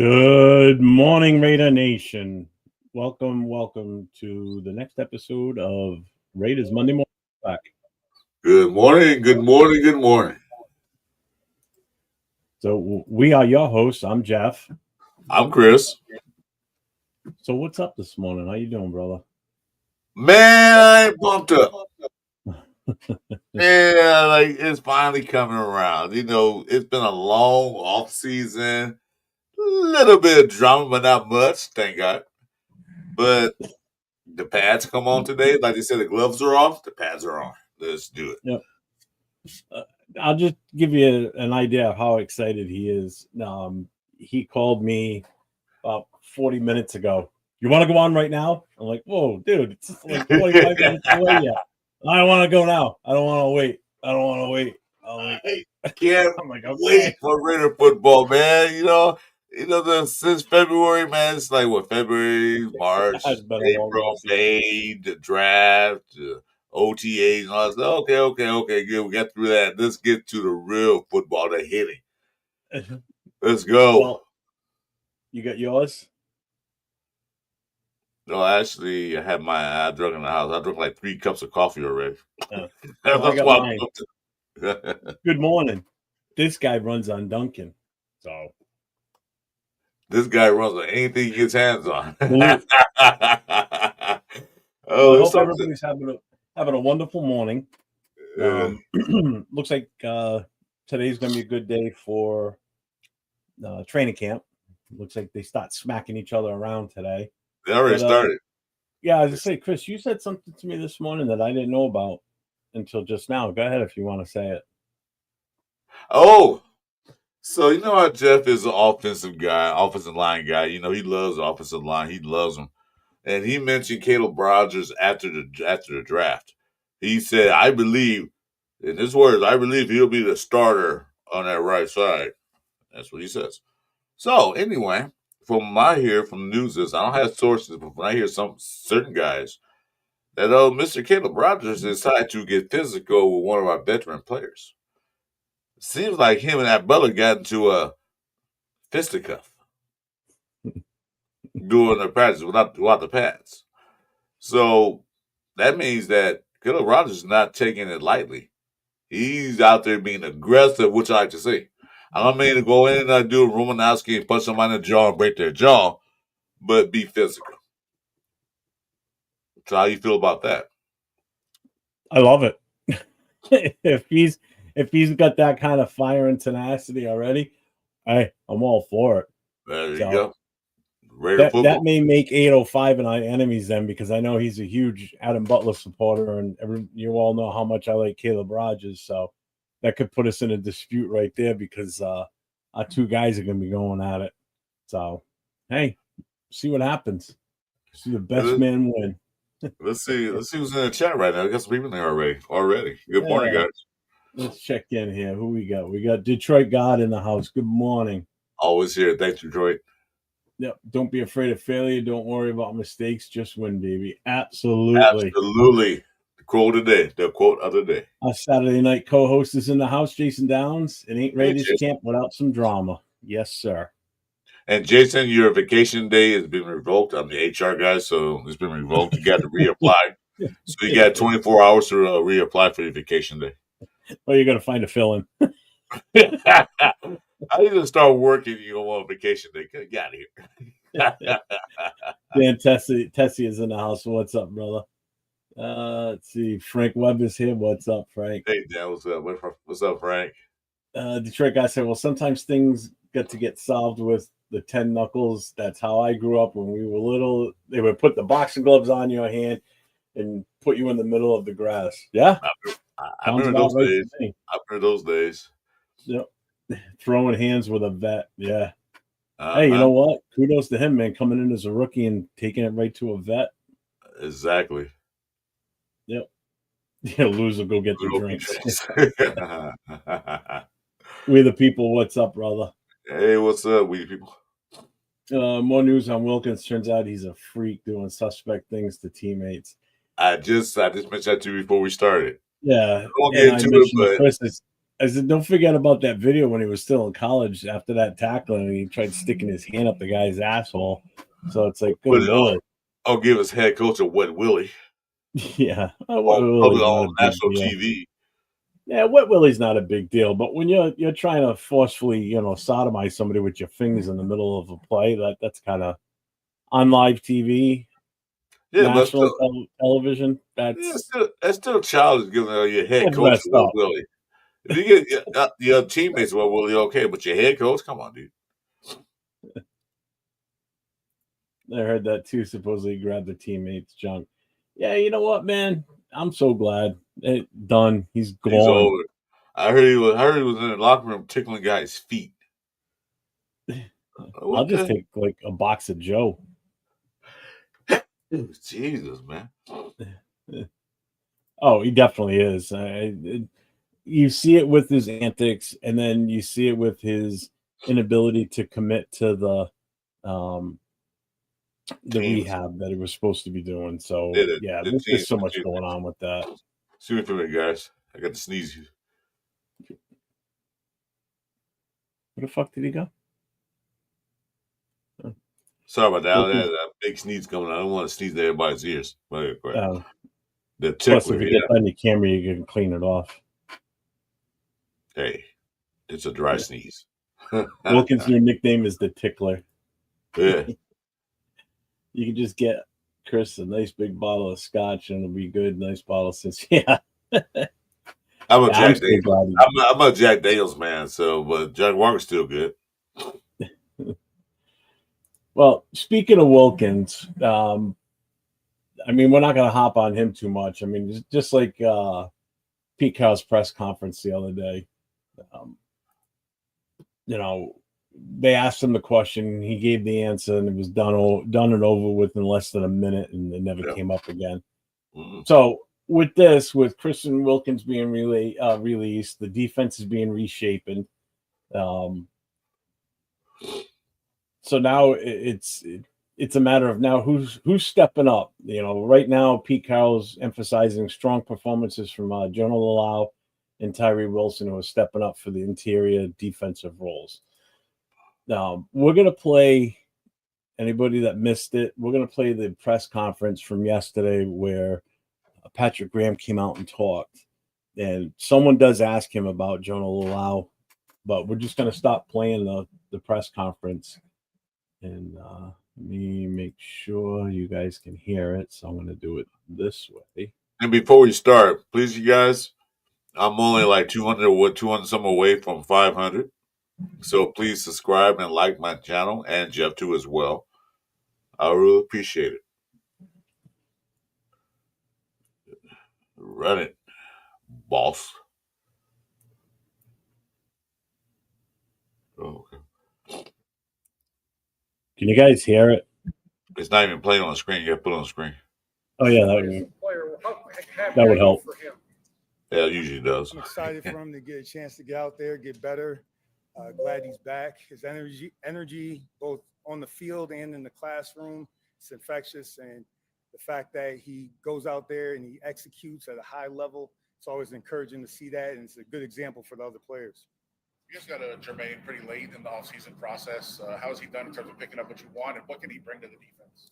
Good morning, Raider Nation. Welcome to the next episode of Raiders Monday Morning Back. Good morning. So we are your hosts. I'm Jeff. I'm Chris. So what's up this morning? How you doing, brother? Man, I ain't pumped up. Yeah, like it's finally coming around. It's been a long off season, little bit of drama, but not much, thank God. But the pads come on today. Like they said, the gloves are off. The pads are on. Let's do it. Yep. I'll just give you an idea of how excited he is. He called me about 40 minutes ago. You want to go on right now? I'm like, whoa, dude, it's just like 45 minutes away yet. I don't want to go now. I don't want to wait. I can't I'm like, okay. wait for Raider football, man. Since February, man, it's like February, March, It's been a long April, off season. May, the draft, OTAs, and all that stuff. Okay, good. We got through that. Let's get to the real football, the hitting. Let's go. Well, you got yours? No, actually, I drunk in the house. I drank like 3 cups of coffee already. Well, That's I got why mine. I'm Good morning. This guy runs on Duncan. So this guy runs on anything he gets hands on. well, I hope something. everybody's having a wonderful morning. Looks like today's going to be a good day for training camp. Looks like they start smacking each other around today. They already started. Yeah, I was going to say, Chris, you said something to me this morning that I didn't know about until just now. Go ahead if you want to say it. Oh, so you know how Jeff is an offensive line guy. He loves the offensive line. He loves them. And he mentioned Caleb Rogers after the draft. He said, I believe, in his words, I believe he'll be the starter on that right side. That's what he says. So anyway, from what I hear from the news is, I don't have sources, but when I hear some certain guys that Mr. Caleb Rogers decided to get physical with one of our veteran players. Seems like him and that Butler got into a fisticuff during the practice without the pads. So that means that Caleb Rogers is not taking it lightly. He's out there being aggressive, which I like to see. I don't mean to go in and do a Romanowski and punch somebody in the jaw and break their jaw, but be physical. So how you feel about that? I love it. if he's got that kind of fire and tenacity already, I'm all for it. There you go. That may make 805 and I enemies then, because I know he's a huge Adam Butler supporter, and you all know how much I like Caleb Rogers. So that could put us in a dispute right there, because our two guys are going to be going at it. So, hey, see what happens. See the best man win. Let's see who's in the chat right now. I got some people in there already. Good morning, guys. Let's check in here. Who we got? We got Detroit God in the house. Good morning. Always here. Thanks, Detroit. Yep. Don't be afraid of failure. Don't worry about mistakes. Just win, baby. Absolutely. The quote of the day. Our Saturday night co-host is in the house, Jason Downs. It ain't Raiders camp without some drama. Yes, sir. And Jason, your vacation day has been revoked. I'm the HR guy, so it's been revoked. You got to reapply. So you got 24 hours to reapply for your vacation day. Well, you're going to find a fill-in. How you going to start working you go on vacation day? Get out of here. Dan Tessie is in the house. What's up, brother? Let's see. Frank Webb is here. What's up, Frank? Hey, Dan, what's up? What's up, Frank? Detroit guy said, well, sometimes things get solved with the 10 knuckles. That's how I grew up when we were little. They would put the boxing gloves on your hand and put you in the middle of the grass. Yeah. I remember those days. I remember those days. Yep. Throwing hands with a vet. Yeah. Hey, you know what? Kudos to him, man, coming in as a rookie and taking it right to a vet. Exactly. Yep. Yeah, loser, go get the drinks. We the people. What's up, brother? Hey, what's up, we people? More news on Wilkins. Turns out he's a freak doing suspect things to teammates. I just mentioned that to you before we started. Yeah. I won't get into it, but I said, don't forget about that video when he was still in college after that tackling and he tried sticking his hand up the guy's asshole. So it's like, good Lord. I'll give his head coach a wet willy. Yeah. On national TV. Yeah, wet willy's not a big deal, but when you're trying to forcefully, sodomize somebody with your fingers in the middle of a play, that's kind of on live TV, national television. That's still childish giving your head coach a wet willy. If you get your teammates wet willy, okay, but your head coach, come on, dude. I heard that too. Supposedly grabbed the teammates' junk. Yeah, you know what, man? I'm so glad. Done. He's gone. He's over. I heard he was in the locker room tickling guys' feet. I'll just take like a box of Joe. Jesus, man. Oh, he definitely is. You see it with his antics, and then you see it with his inability to commit to the rehab that he was supposed to be doing. So yeah, there's so much going on with that. See me for a minute, guys. I got to sneeze. Where the fuck did he go? Oh. Sorry about that. I had a big sneeze coming. I don't want to sneeze in everybody's ears. The tickler. Plus, if you get on your camera, you can clean it off. Hey, it's a dry sneeze. Wilkins' new nickname is the Tickler. Yeah. You can just get Chris a nice big bottle of scotch and it'll be good. Nice bottle since I'm a Jack Daniels man, but Jack Walker's still good. Well, speaking of Wilkins, we're not going to hop on him too much. Just like Pete Carroll's press conference the other day, they asked him the question, he gave the answer, and it was done and over with in less than a minute, and it never came up again. Mm-hmm. So with Christian Wilkins being released, the defense is being reshaped. So now it's a matter of now who's stepping up. Right now Pete Carroll's emphasizing strong performances from Geno Laulu and Tyree Wilson, who are stepping up for the interior defensive roles. We're going to play, anybody that missed it, we're going to play the press conference from yesterday where Patrick Graham came out and talked. And someone does ask him about Geno Laulu, but we're just going to stop playing the press conference. And let me make sure you guys can hear it. So I'm going to do it this way. And before we start, please, you guys, I'm only like 200 some away from 500. So please subscribe and like my channel, and Jeff too as well. I really appreciate it. Run it, boss. Oh, okay. Can you guys hear it? It's not even playing on the screen. You got to put it on the screen. Oh yeah, that would help. Yeah, it usually does. I'm excited for him to get a chance to get out there, get better. Glad he's back. His energy, both on the field and in the classroom, it's infectious. And the fact that he goes out there and he executes at a high level, it's always encouraging to see that. And it's a good example for the other players. You guys got Jermaine pretty late in the offseason process. How has he done in terms of picking up what you want, and what can he bring to the defense?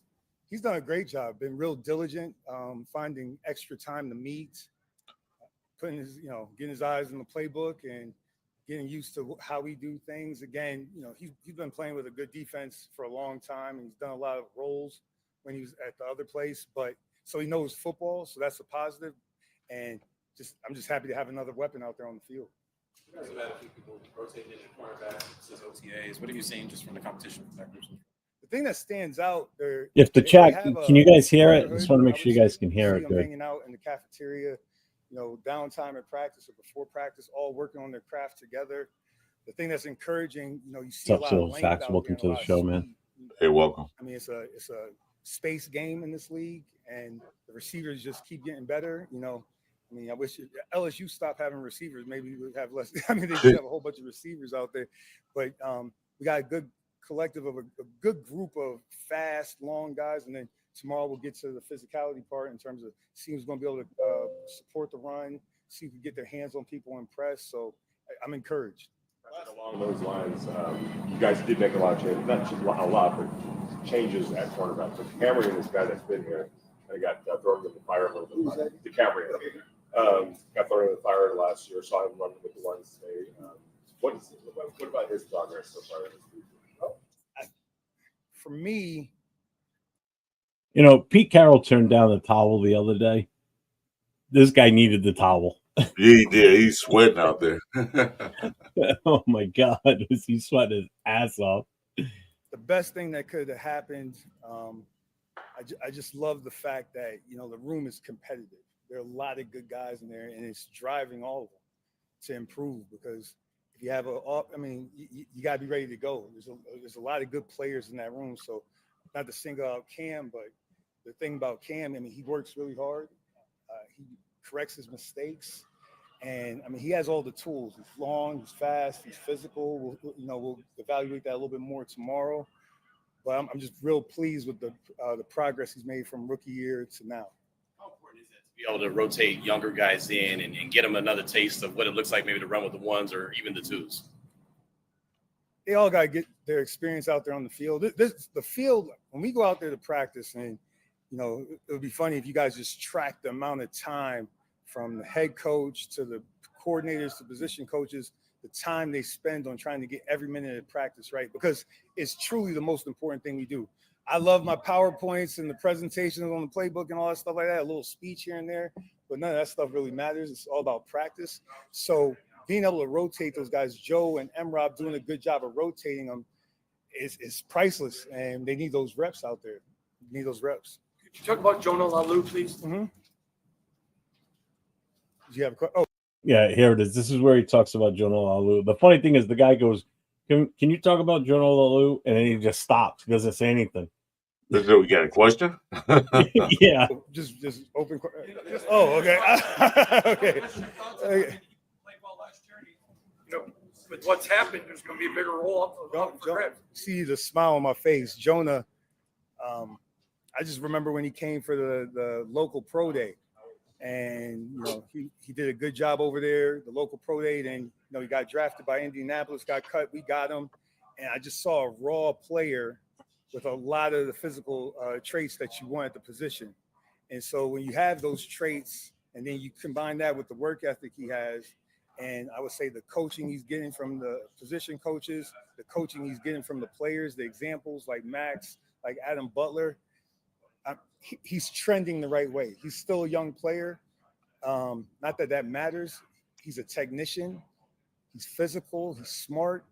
He's done a great job, been real diligent, finding extra time to meet, putting getting his eyes in the playbook and getting used to how we do things. Again, he's been playing with a good defense for a long time, and he's done a lot of roles when he was at the other place. But so he knows football, so that's a positive. And I'm just happy to have another weapon out there on the field. You guys have had a few people rotating in your cornerback since OTAs. What have you seen just from the competition from that group? The thing that stands out there. If the chat, can you guys hear it? I just want to make sure you guys can hear it. Good. Hanging out in the cafeteria, downtime at practice or before practice, all working on their craft together. The thing that's encouraging, you see a lot of length out there. Welcome to the show, man. Hey, welcome. It's a space game in this league, and the receivers just keep getting better. I wish LSU stopped having receivers. Maybe we would have less. They should have a whole bunch of receivers out there. But we got a good collective of a good group of fast, long guys. And then tomorrow we'll get to the physicality part in terms of seeing who's going to be able to support the run, see if we can get their hands on people and press. So I'm encouraged. Along those lines, you guys did make a lot of changes, not just a lot, but changes at cornerback. But Cameron is this guy that's been here, and he got thrown in the fire a little bit. The Cameron got thrown in the fire last year, saw him running with the ones today. What about his progress so far? For me, Pete Carroll turned down the towel the other day. This guy needed the towel. He did. He's sweating out there. Oh my God, was he sweating his ass off? The best thing that could have happened, I just love the fact that the room is competitive. There are a lot of good guys in there, and it's driving all of them to improve. Because if you have you got to be ready to go. There's a lot of good players in that room. So not to single out Cam, but the thing about Cam, he works really hard. He corrects his mistakes. And he has all the tools. He's long, he's fast, he's physical. We'll evaluate that a little bit more tomorrow. But I'm just real pleased with the progress he's made from rookie year to now. How important is it to be able to rotate younger guys in and get them another taste of what it looks like maybe to run with the ones or even the twos? They all got to get their experience out there on the field. The field, when we go out there to practice, and it would be funny if you guys just track the amount of time from the head coach to the coordinators to position coaches, the time they spend on trying to get every minute of practice right, because it's truly the most important thing we do. I love my PowerPoints and the presentations on the playbook and all that stuff like that, a little speech here and there, but none of that stuff really matters. It's all about practice. So being able to rotate those guys, Joe and M-Rob doing a good job of rotating them is priceless, and they need those reps out there. They need those reps. Could you talk about Geno Laulu, please? Mm-hmm. Do you have a question? Oh, yeah, here it is. This is where he talks about Geno Laulu. The funny thing is, the guy goes, "Can you talk about Geno Laulu?" And then he just stops. He doesn't say anything. We got a question? Yeah. Just open. Oh, okay. Okay. With what's happened, there's going to be a bigger role up for grabs. See the smile on my face, Jonah. I just remember when he came for the local pro day. And he did a good job over there, the local pro day. Then he got drafted by Indianapolis, got cut. We got him, and I just saw a raw player with a lot of the physical traits that you want at the position. And so when you have those traits, and then you combine that with the work ethic he has, and I would say the coaching he's getting from the position coaches, the coaching he's getting from the players, the examples like Max, like Adam Butler. He's trending the right way. He's still a young player. Not that matters. He's a technician. He's physical. He's smart,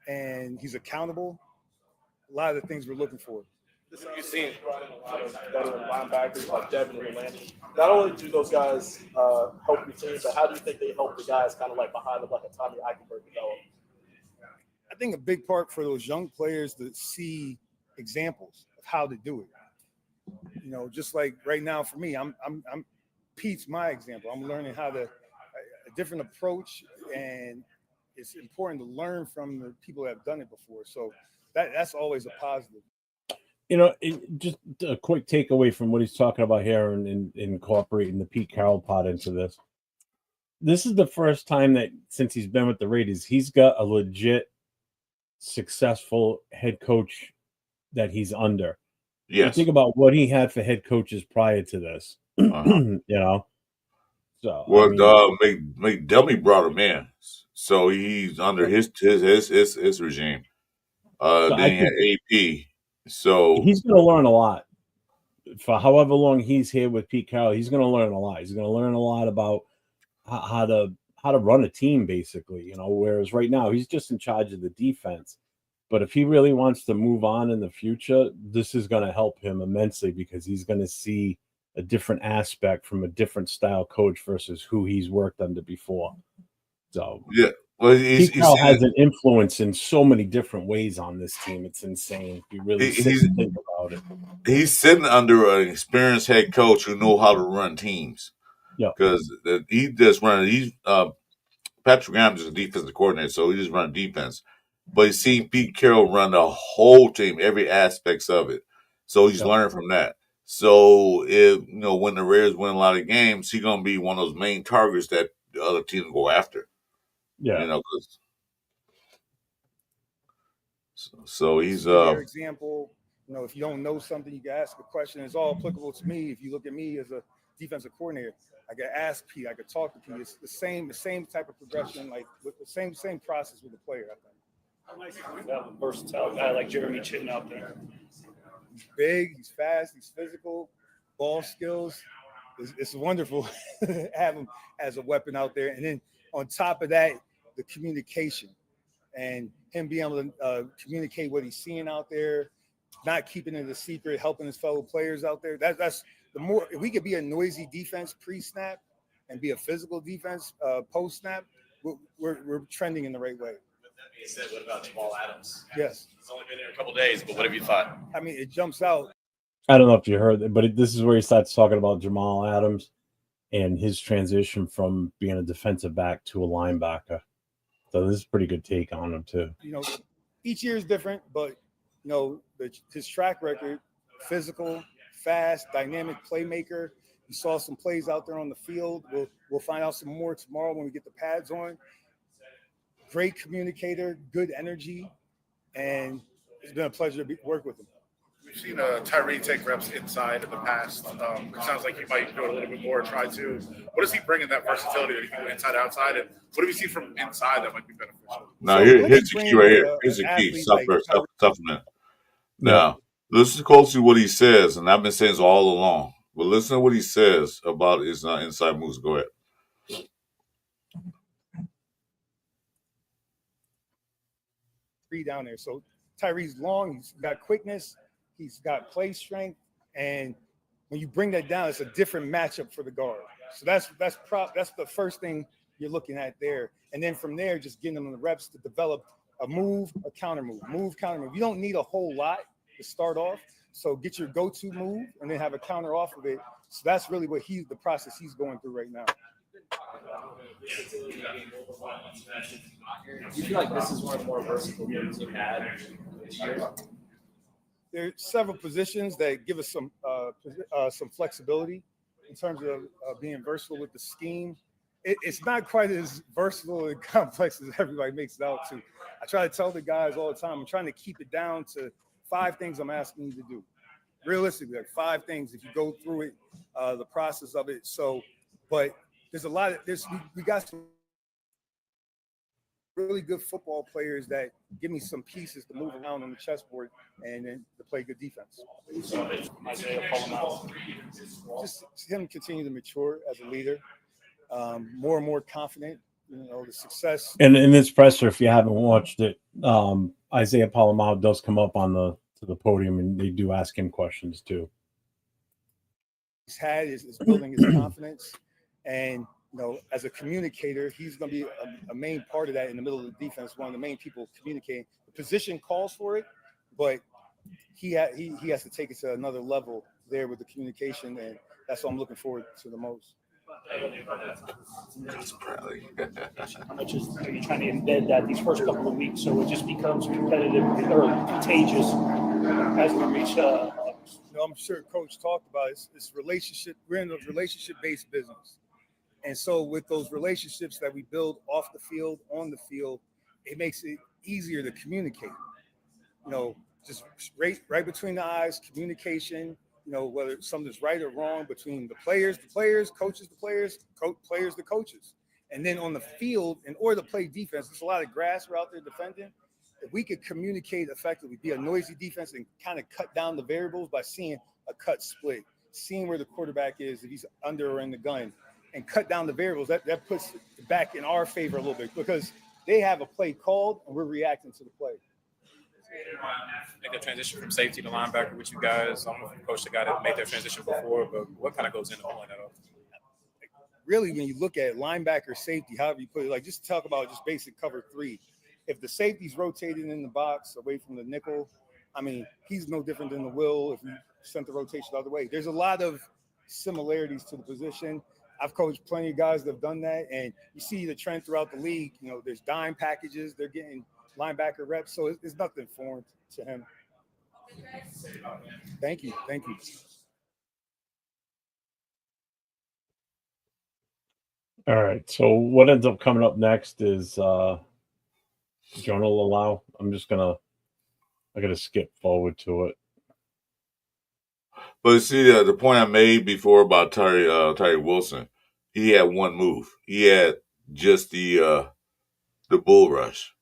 and he's accountable. A lot of the things we're looking for. You've seen veteran linebackers like Devin and Landy. Not only do those guys help your team, but how do you think they help the guys kind of like behind them, like a Tommy Eichenberg develop? I think a big part for those young players to see examples of how to do it. Just like right now for me, I'm Pete's my example. I'm learning how to a different approach, and it's important to learn from the people that have done it before. So that's always a positive. Just a quick takeaway from what he's talking about here and incorporating the Pete Carroll part into this. This is the first time that since he's been with the Raiders, he's got a legit successful head coach that he's under. Yes. Think about what he had for head coaches prior to this. So McDermott brought him in, so he's under his regime. Then he had AP, so he's going to learn a lot for however long he's here with Pete Carroll. He's going to learn a lot. He's going to learn a lot about how to run a team, basically. Whereas right now he's just in charge of the defense. But if he really wants to move on in the future, this is going to help him immensely because he's going to see a different aspect from a different style coach versus who he's worked under before. So yeah, well, Pete Carroll has an influence in so many different ways on this team. It's insane. If you really think about it. He's sitting under an experienced head coach who knows how to run teams. Yeah, because he just run. Patrick Graham is a defensive coordinator, so he just run defense. But he's seen Pete Carroll run the whole team, every aspects of it. So he's learning from that. So if when the Raiders win a lot of games, he's gonna be one of those main targets that the other teams go after. Yeah. You know, so he's Their example. You know, if you don't know something, you can ask a question. It's all applicable to me. If you look at me as a defensive coordinator, I could ask Pete. I could talk to Pete. It's the same type of progression, like with the same process with the player. I think. How nice is it to have a versatile guy like Jeremy Chitton out there? He's big. He's fast. He's physical. Ball skills. It's wonderful to have him as a weapon out there. And then on top of that, the communication and him being able to communicate what he's seeing out there, not keeping it a secret, helping his fellow players out there. That's the more. If we could be a noisy defense pre-snap and be a physical defense post-snap, we're trending in the right way. With that being said, what about Jamal Adams? Yes. He's only been there a couple of days, but what have you thought? I mean, it jumps out. I don't know if you heard it, but this is where he starts talking about Jamal Adams and his transition from being a defensive back to a linebacker. So this is a pretty good take on him too. You know, each year is different, but you know, his track record, physical, fast, dynamic playmaker. You saw some plays out there on the field. We'll find out some more tomorrow when we get the pads on. Great communicator, good energy, and it's been a pleasure to work with him. We've seen Tyree take reps inside in the past. It sounds like he might do it a little bit more, try to. What does he bring in that versatility that he can do inside, outside? And what have you seen from inside that might be beneficial? Now, here's the key right here. Here's the key. Supplement. Now, listen closely to what he says, and I've been saying this all along. But listen to what he says about his inside moves. Go ahead. Down there. So Tyree's long. He's got quickness. He's got play strength, and when you bring that down, it's a different matchup for the guard. So that's the first thing you're looking at there. And then from there, just getting them the reps to develop a move, a counter move, counter move. You don't need a whole lot to start off. So get your go-to move and then have a counter off of it. So that's really what the process he's going through right now. Do you feel like this is one of the more versatile games you've had this year? There are several positions that give us some flexibility in terms of being versatile with the scheme. It's not quite as versatile and complex as everybody makes it out to. I try to tell the guys all the time, I'm trying to keep it down to 5 things I'm asking you to do. Realistically, like 5 things if you go through it, the process of it. So, but there's a lot of we got some really good football players that give me some pieces to move around on the chessboard and then to play good defense. Pola-Mao. Just him continue to mature as a leader, more and more confident. You know, the success. And in this presser, if you haven't watched it, Isaiah Pola-Mao does come up on to the podium, and they do ask him questions too. He's had is building his confidence, and you know, as a communicator, he's going to be a main part of that in the middle of the defense. One of the main people communicating. The position calls for it, but he has to take it to another level there with the communication, and that's what I'm looking forward to the most. How much are you trying to embed that these first couple of weeks so it just becomes competitive or contagious as we reach? I'm sure Coach talked about it. It's relationship. We're in a relationship-based business, and so with those relationships that we build off the field, on the field, it makes it easier to communicate. You know, just right between the eyes, communication. You know, whether something's right or wrong between the players, coaches, the players, players, the coaches. And then on the field, in order to play defense, there's a lot of grass we're out there defending. If we could communicate effectively, be a noisy defense and kind of cut down the variables by seeing a cut split, seeing where the quarterback is, if he's under or in the gun, and cut down the variables, that puts it back in our favor a little bit because they have a play called and we're reacting to the play. Make that transition from safety to linebacker with you guys. I don't know if you coached a guy that made that transition before, but what kind of goes into pulling that off? Really, when you look at linebacker, safety, however you put it, like just talk about just basic cover 3. If the safety's rotating in the box away from the nickel, I mean, he's no different than the will if we sent the rotation the other way. There's a lot of similarities to the position. I've coached plenty of guys that have done that, and you see the trend throughout the league. You know, there's dime packages. They're getting linebacker reps, so it's nothing foreign to him. Thank you. All right. So what ends up coming up next is Jonah Laulu. I gotta skip forward to it. But see, the point I made before about Tyree Wilson, he had one move. He had just the bull rush,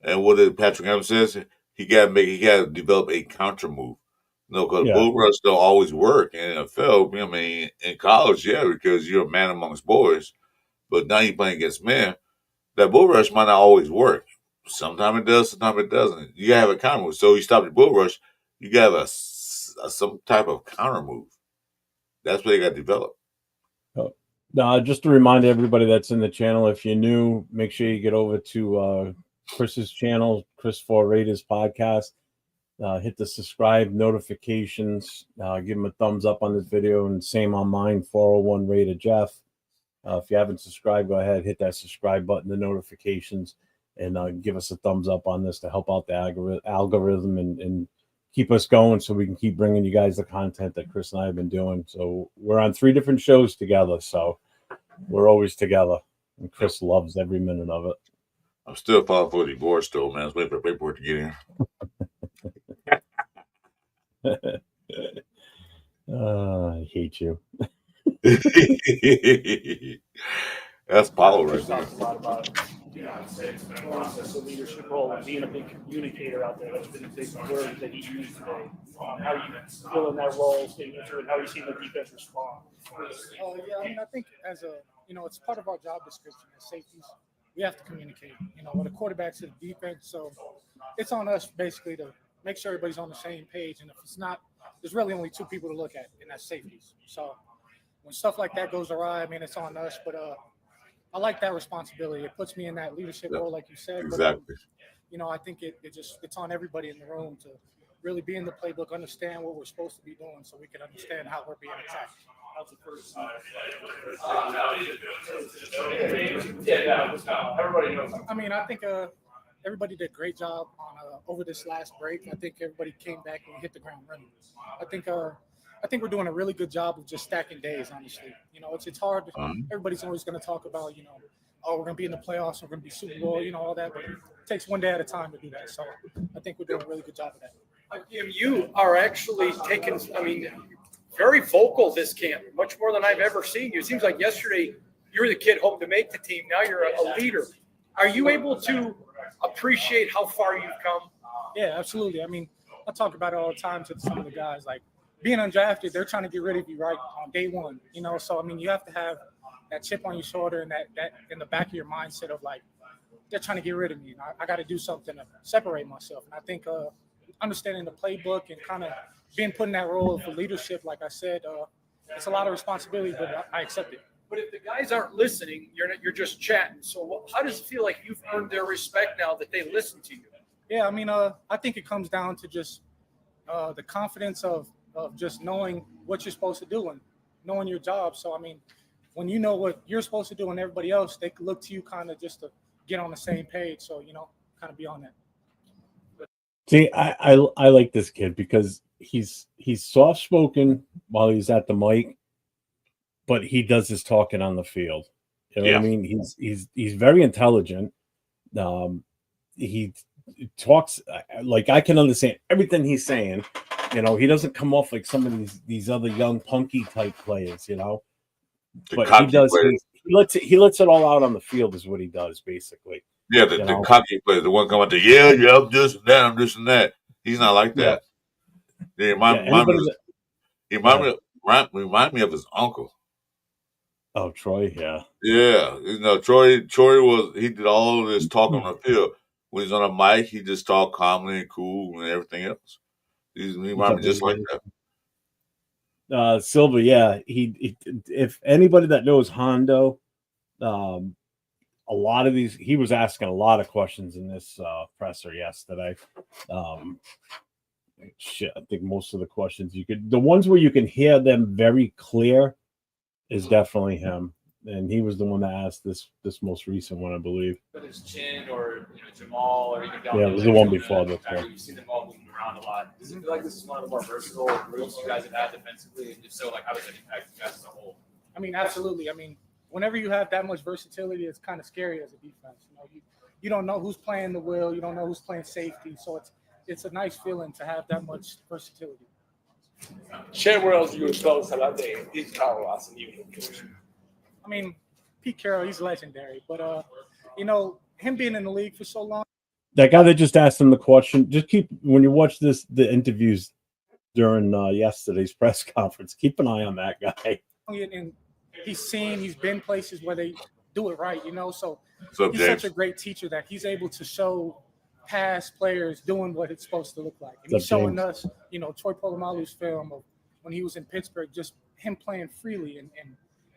and what did Patrick Adams says? He got to develop a counter move. No, because bull rush don't always work in the NFL. I mean, in college, yeah, because you're a man amongst boys. But now you're playing against men. That bull rush might not always work. Sometimes it does, sometimes it doesn't. You gotta have a counter move. So you stop the bull rush, you gotta have some type of counter move. That's what they got to develop. Just to remind everybody that's in the channel, if you're new, make sure you get over to Chris's channel, Chris for Raiders podcast. Hit the subscribe notifications. Give him a thumbs up on this video, and same on mine, 401 Raider Jeff. If you haven't subscribed, go ahead, hit that subscribe button, the notifications, and give us a thumbs up on this to help out the algorithm and keep us going so we can keep bringing you guys the content that Chris and I have been doing. So we're on 3 different shows together, so we're always together, and Chris loves every minute of it. I'm still filing for a divorce, though, man. I was waiting for paperwork to get in. I hate you. That's Paulo right there. Talks a lot about process of leadership role and being a big communicator out there. That's been a big word that he used today. How you feel in that role, staying into it, how you see the defense respond. Yeah, I mean, I think as it's part of our job description as safeties. We have to communicate, with the quarterback to the defense. So it's on us basically to make sure everybody's on the same page. And if it's not, there's really only 2 people to look at, and that's safeties. So when stuff like that goes awry, I mean, it's on us. But I like that responsibility. It puts me in that leadership role, like you said. Exactly. But, I think it's on everybody in the room to really be in the playbook, understand what we're supposed to be doing so we can understand how we're being attacked. How's the first everybody knows. I mean, I think everybody did a great job on over this last break. I think everybody came back and hit the ground running. I think we're doing a really good job of just stacking days, honestly. It's hard. Everybody's always going to talk about, we're going to be in the playoffs, we're going to be Super Bowl, all that. But it takes one day at a time to do that. So I think we're doing a really good job of that. You are actually taking, very vocal this camp, much more than I've ever seen you. It seems like yesterday you were the kid hoping to make the team. Now you're a leader. Are you able to appreciate how far you've come? Yeah, absolutely. I mean, I talk about it all the time to some of the guys. Like, being undrafted, they're trying to get rid of you right on day one, So, I mean, you have to have that chip on your shoulder and that in the back of your mindset of, like, they're trying to get rid of me. I got to do something to separate myself. And I think understanding the playbook and kind of being put in that role of leadership, like I said, it's a lot of responsibility, but I accept it. But if the guys aren't listening, you're just chatting. So how does it feel like you've earned their respect now that they listen to you? Yeah, I mean, I think it comes down to just the confidence of just knowing what you're supposed to do and knowing your job. So, I mean, when you know what you're supposed to do and everybody else, they can look to you kind of just to get on the same page. So, kind of be on that. See, I like this kid because he's soft spoken while he's at the mic, but he does his talking on the field. You know what I mean? He's very intelligent. He talks like I can understand everything he's saying. He doesn't come off like some of these other young punky type players. But he does. He lets it all out on the field is what he does basically. Yeah, the cocky player, the one coming out there, I'm this and that, I'm this and that. He's not like that. Yeah. Remind me of his uncle. Oh, Troy, yeah. Yeah, Troy he did all of this talking on the field. When he's on a mic, he just talked calmly and cool and everything else. He reminds me just like that. Silva, yeah. He if anybody that knows Hondo, a lot of these, he was asking a lot of questions in this presser yesterday. I think most of the questions the ones where you can hear them very clear is definitely him. And he was the one that asked this most recent one, I believe. But it's Chin or Jamal or even it was the one before this one. You see them all moving around a lot. Does it feel like this is one of the more versatile groups you guys have had defensively? And if so, like how does it impact you guys as a whole? I mean, absolutely. I mean, whenever you have that much versatility, it's kind of scary as a defense. You don't know who's playing the will, you don't know who's playing safety, so it's a nice feeling to have that much versatility. Share with us your thoughts about the Pete Carroll as a new head coach. I mean, Pete Carroll, he's legendary, but him being in the league for so long. That guy that just asked him the question, just when you watch the interviews during yesterday's press conference, keep an eye on that guy. And he's been places where they do it right, so up, he's James? such a great teacher that he's able to show past players doing what it's supposed to look like. And he's showing us, Troy Pola-Mao's film of when he was in Pittsburgh, just him playing freely. And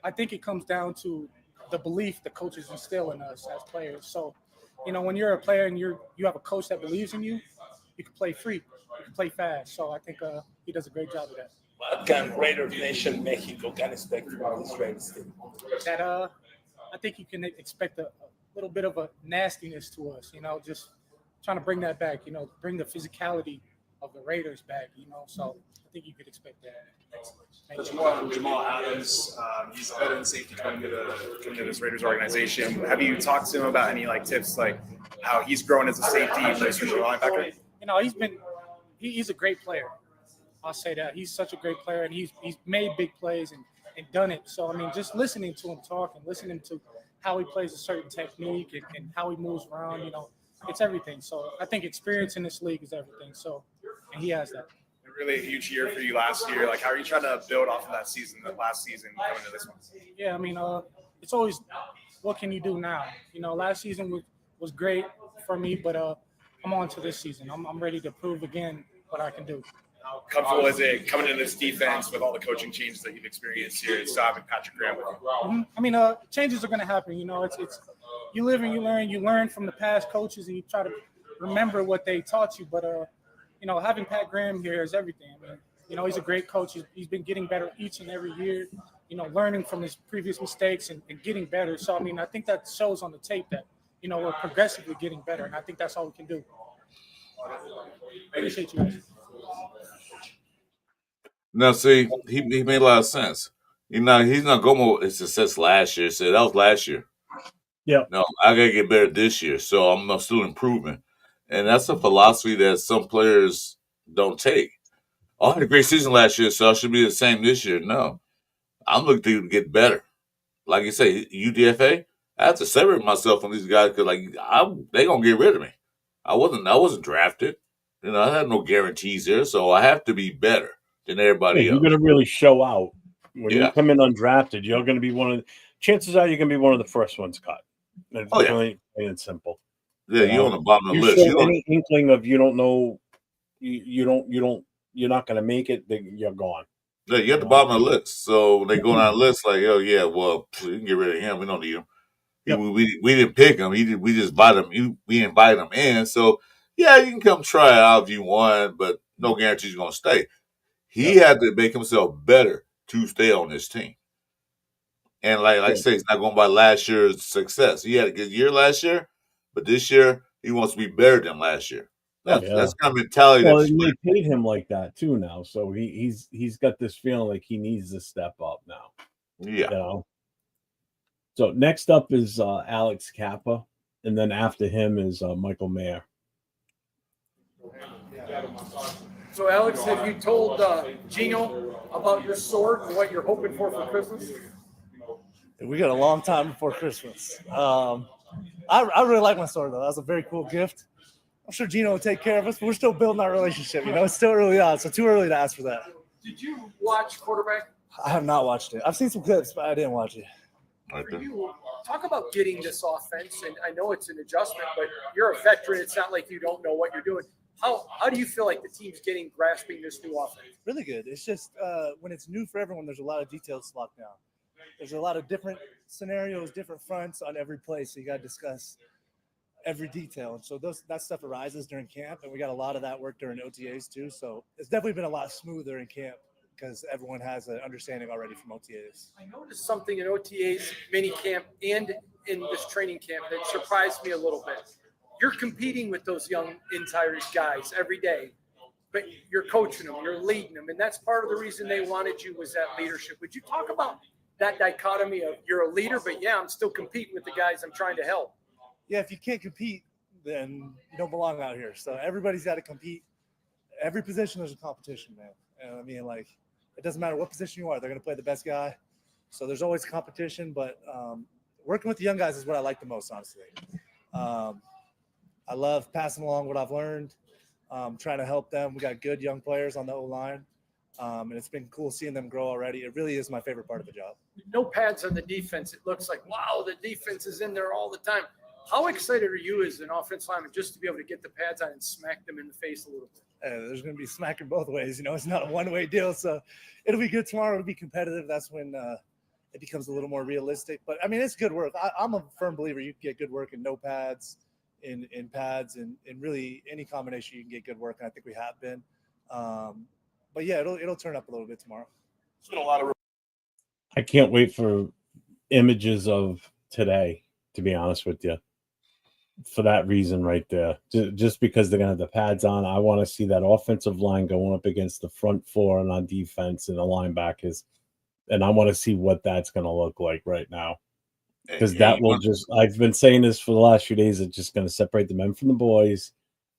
I think it comes down to the belief the coaches instill in us as players. So, when you're a player and you have a coach that believes in you, you can play free, you can play fast. So I think he does a great job of that. What can Raider Nation Mexico can expect from this Raiders team? That I think you can expect a little bit of a nastiness to us, just trying to bring that back, bring the physicality of the Raiders back, so I think you could expect that. Jamal Adams, he's a veteran safety coming to this Raiders organization. Have you talked to him about any tips, how he's grown as a safety, especially linebacker? He's a great player. I'll say that. He's such a great player, and he's made big plays and done it. So, just listening to him talk and listening to how he plays a certain technique and how he moves around, it's everything. So I think experience in this league is everything. So, and he has that. Really a huge year for you last year. How are you trying to build off of that last season coming to this one? Yeah, it's always what can you do now? Last season was great for me, but I'm on to this season. I'm ready to prove again what I can do. How comfortable is it coming into this defense with all the coaching changes that you've experienced here and still having Patrick Graham with you? Changes are going to happen. It's you live and you learn. You learn from the past coaches and you try to remember what they taught you. But having Pat Graham here is everything. He's a great coach. He's been getting better each and every year. Learning from his previous mistakes and getting better. So I think that shows on the tape that we're progressively getting better, and I think that's all we can do. Appreciate you guys. Now, see, he made a lot of sense. He's not going with his success last year. So that was last year. Yeah. No, I got to get better this year. So I'm still improving. And that's a philosophy that some players don't take. I had a great season last year, so I should be the same this year. No. I'm looking to get better. Like you say, UDFA, I have to separate myself from these guys because they're going to get rid of me. I wasn't drafted. I had no guarantees there, so I have to be better than everybody else. You're going to really show out. When you come in undrafted, you're going to be chances are you're going to be one of the first ones cut. It's plain and simple. Yeah, you're on the bottom of the list. You any inkling of you don't know, you're not going to make it, then you're gone. Yeah, you're at the bottom of the list. So they go down the list oh yeah, well, you can get rid of him. We don't need him. Yep. We didn't pick him. We just invited him. We invited him in. So yeah, you can come try it out if you want, but no guarantees you're going to stay. He had to make himself better to stay on this team. And like I say, he's not going by last year's success. He had a good year last year, but this year he wants to be better than last year. That's kind of mentality. Well, they paid him like that too now, so he's got this feeling like he needs to step up now. Yeah. So next up is Alex Kappa, and then after him is Michael Mayer. So, Alex, have you told Geno about your sword and what you're hoping for Christmas? We got a long time before Christmas. I really like my sword, though. That's a very cool gift. I'm sure Geno will take care of us, but we're still building our relationship. It's still early on, so too early to ask for that. Did you watch quarterback? I have not watched it. I've seen some clips, but I didn't watch it. For you, talk about getting this offense, and I know it's an adjustment, but you're a veteran. It's not like you don't know what you're doing. How do you feel like the team's grasping this new offense? Really good. It's just when it's new for everyone, there's a lot of details locked down. There's a lot of different scenarios, different fronts on every play, so you got to discuss every detail. And so that stuff arises during camp, and we got a lot of that work during OTAs too. So it's definitely been a lot smoother in camp because everyone has an understanding already from OTAs. I noticed something in OTAs, mini camp, and in this training camp that surprised me a little bit. You're competing with those young entire guys every day, but you're coaching them, you're leading them, and that's part of the reason they wanted you was that leadership. Would you talk about that dichotomy of you're a leader, but yeah, I'm still competing with the guys I'm trying to help. Yeah, if you can't compete, then you don't belong out here. So everybody's got to compete. Every position there's a competition, man. And I mean, like, it doesn't matter what position you are, they're going to play the best guy. So there's always competition, but working with the young guys is what I like the most, honestly. I love passing along what I've learned, trying to help them. We got good young players on the O-line, and it's been cool seeing them grow already. It really is my favorite part of the job. No pads on the defense. It looks like, wow, the defense is in there all the time. How excited are you as an offensive lineman just to be able to get the pads on and smack them in the face a little bit? There's going to be smacking both ways. You know, it's not a one-way deal. So it'll be good tomorrow. It'll be competitive. That's when it becomes a little more realistic. But, I mean, it's good work. I'm a firm believer you can get good work in no pads, in pads, and really any combination you can get good work. And I think we have been. But, yeah, it'll turn up a little bit tomorrow. It's been a lot of. I can't wait for images of today, to be honest with you. For that reason right there, just because they're going to have the pads on, I want to see that offensive line going up against the front four and on defense and the linebackers. And I want to see what that's going to look like right now. Because that will just, I've been saying this for the last few days, it's just going to separate the men from the boys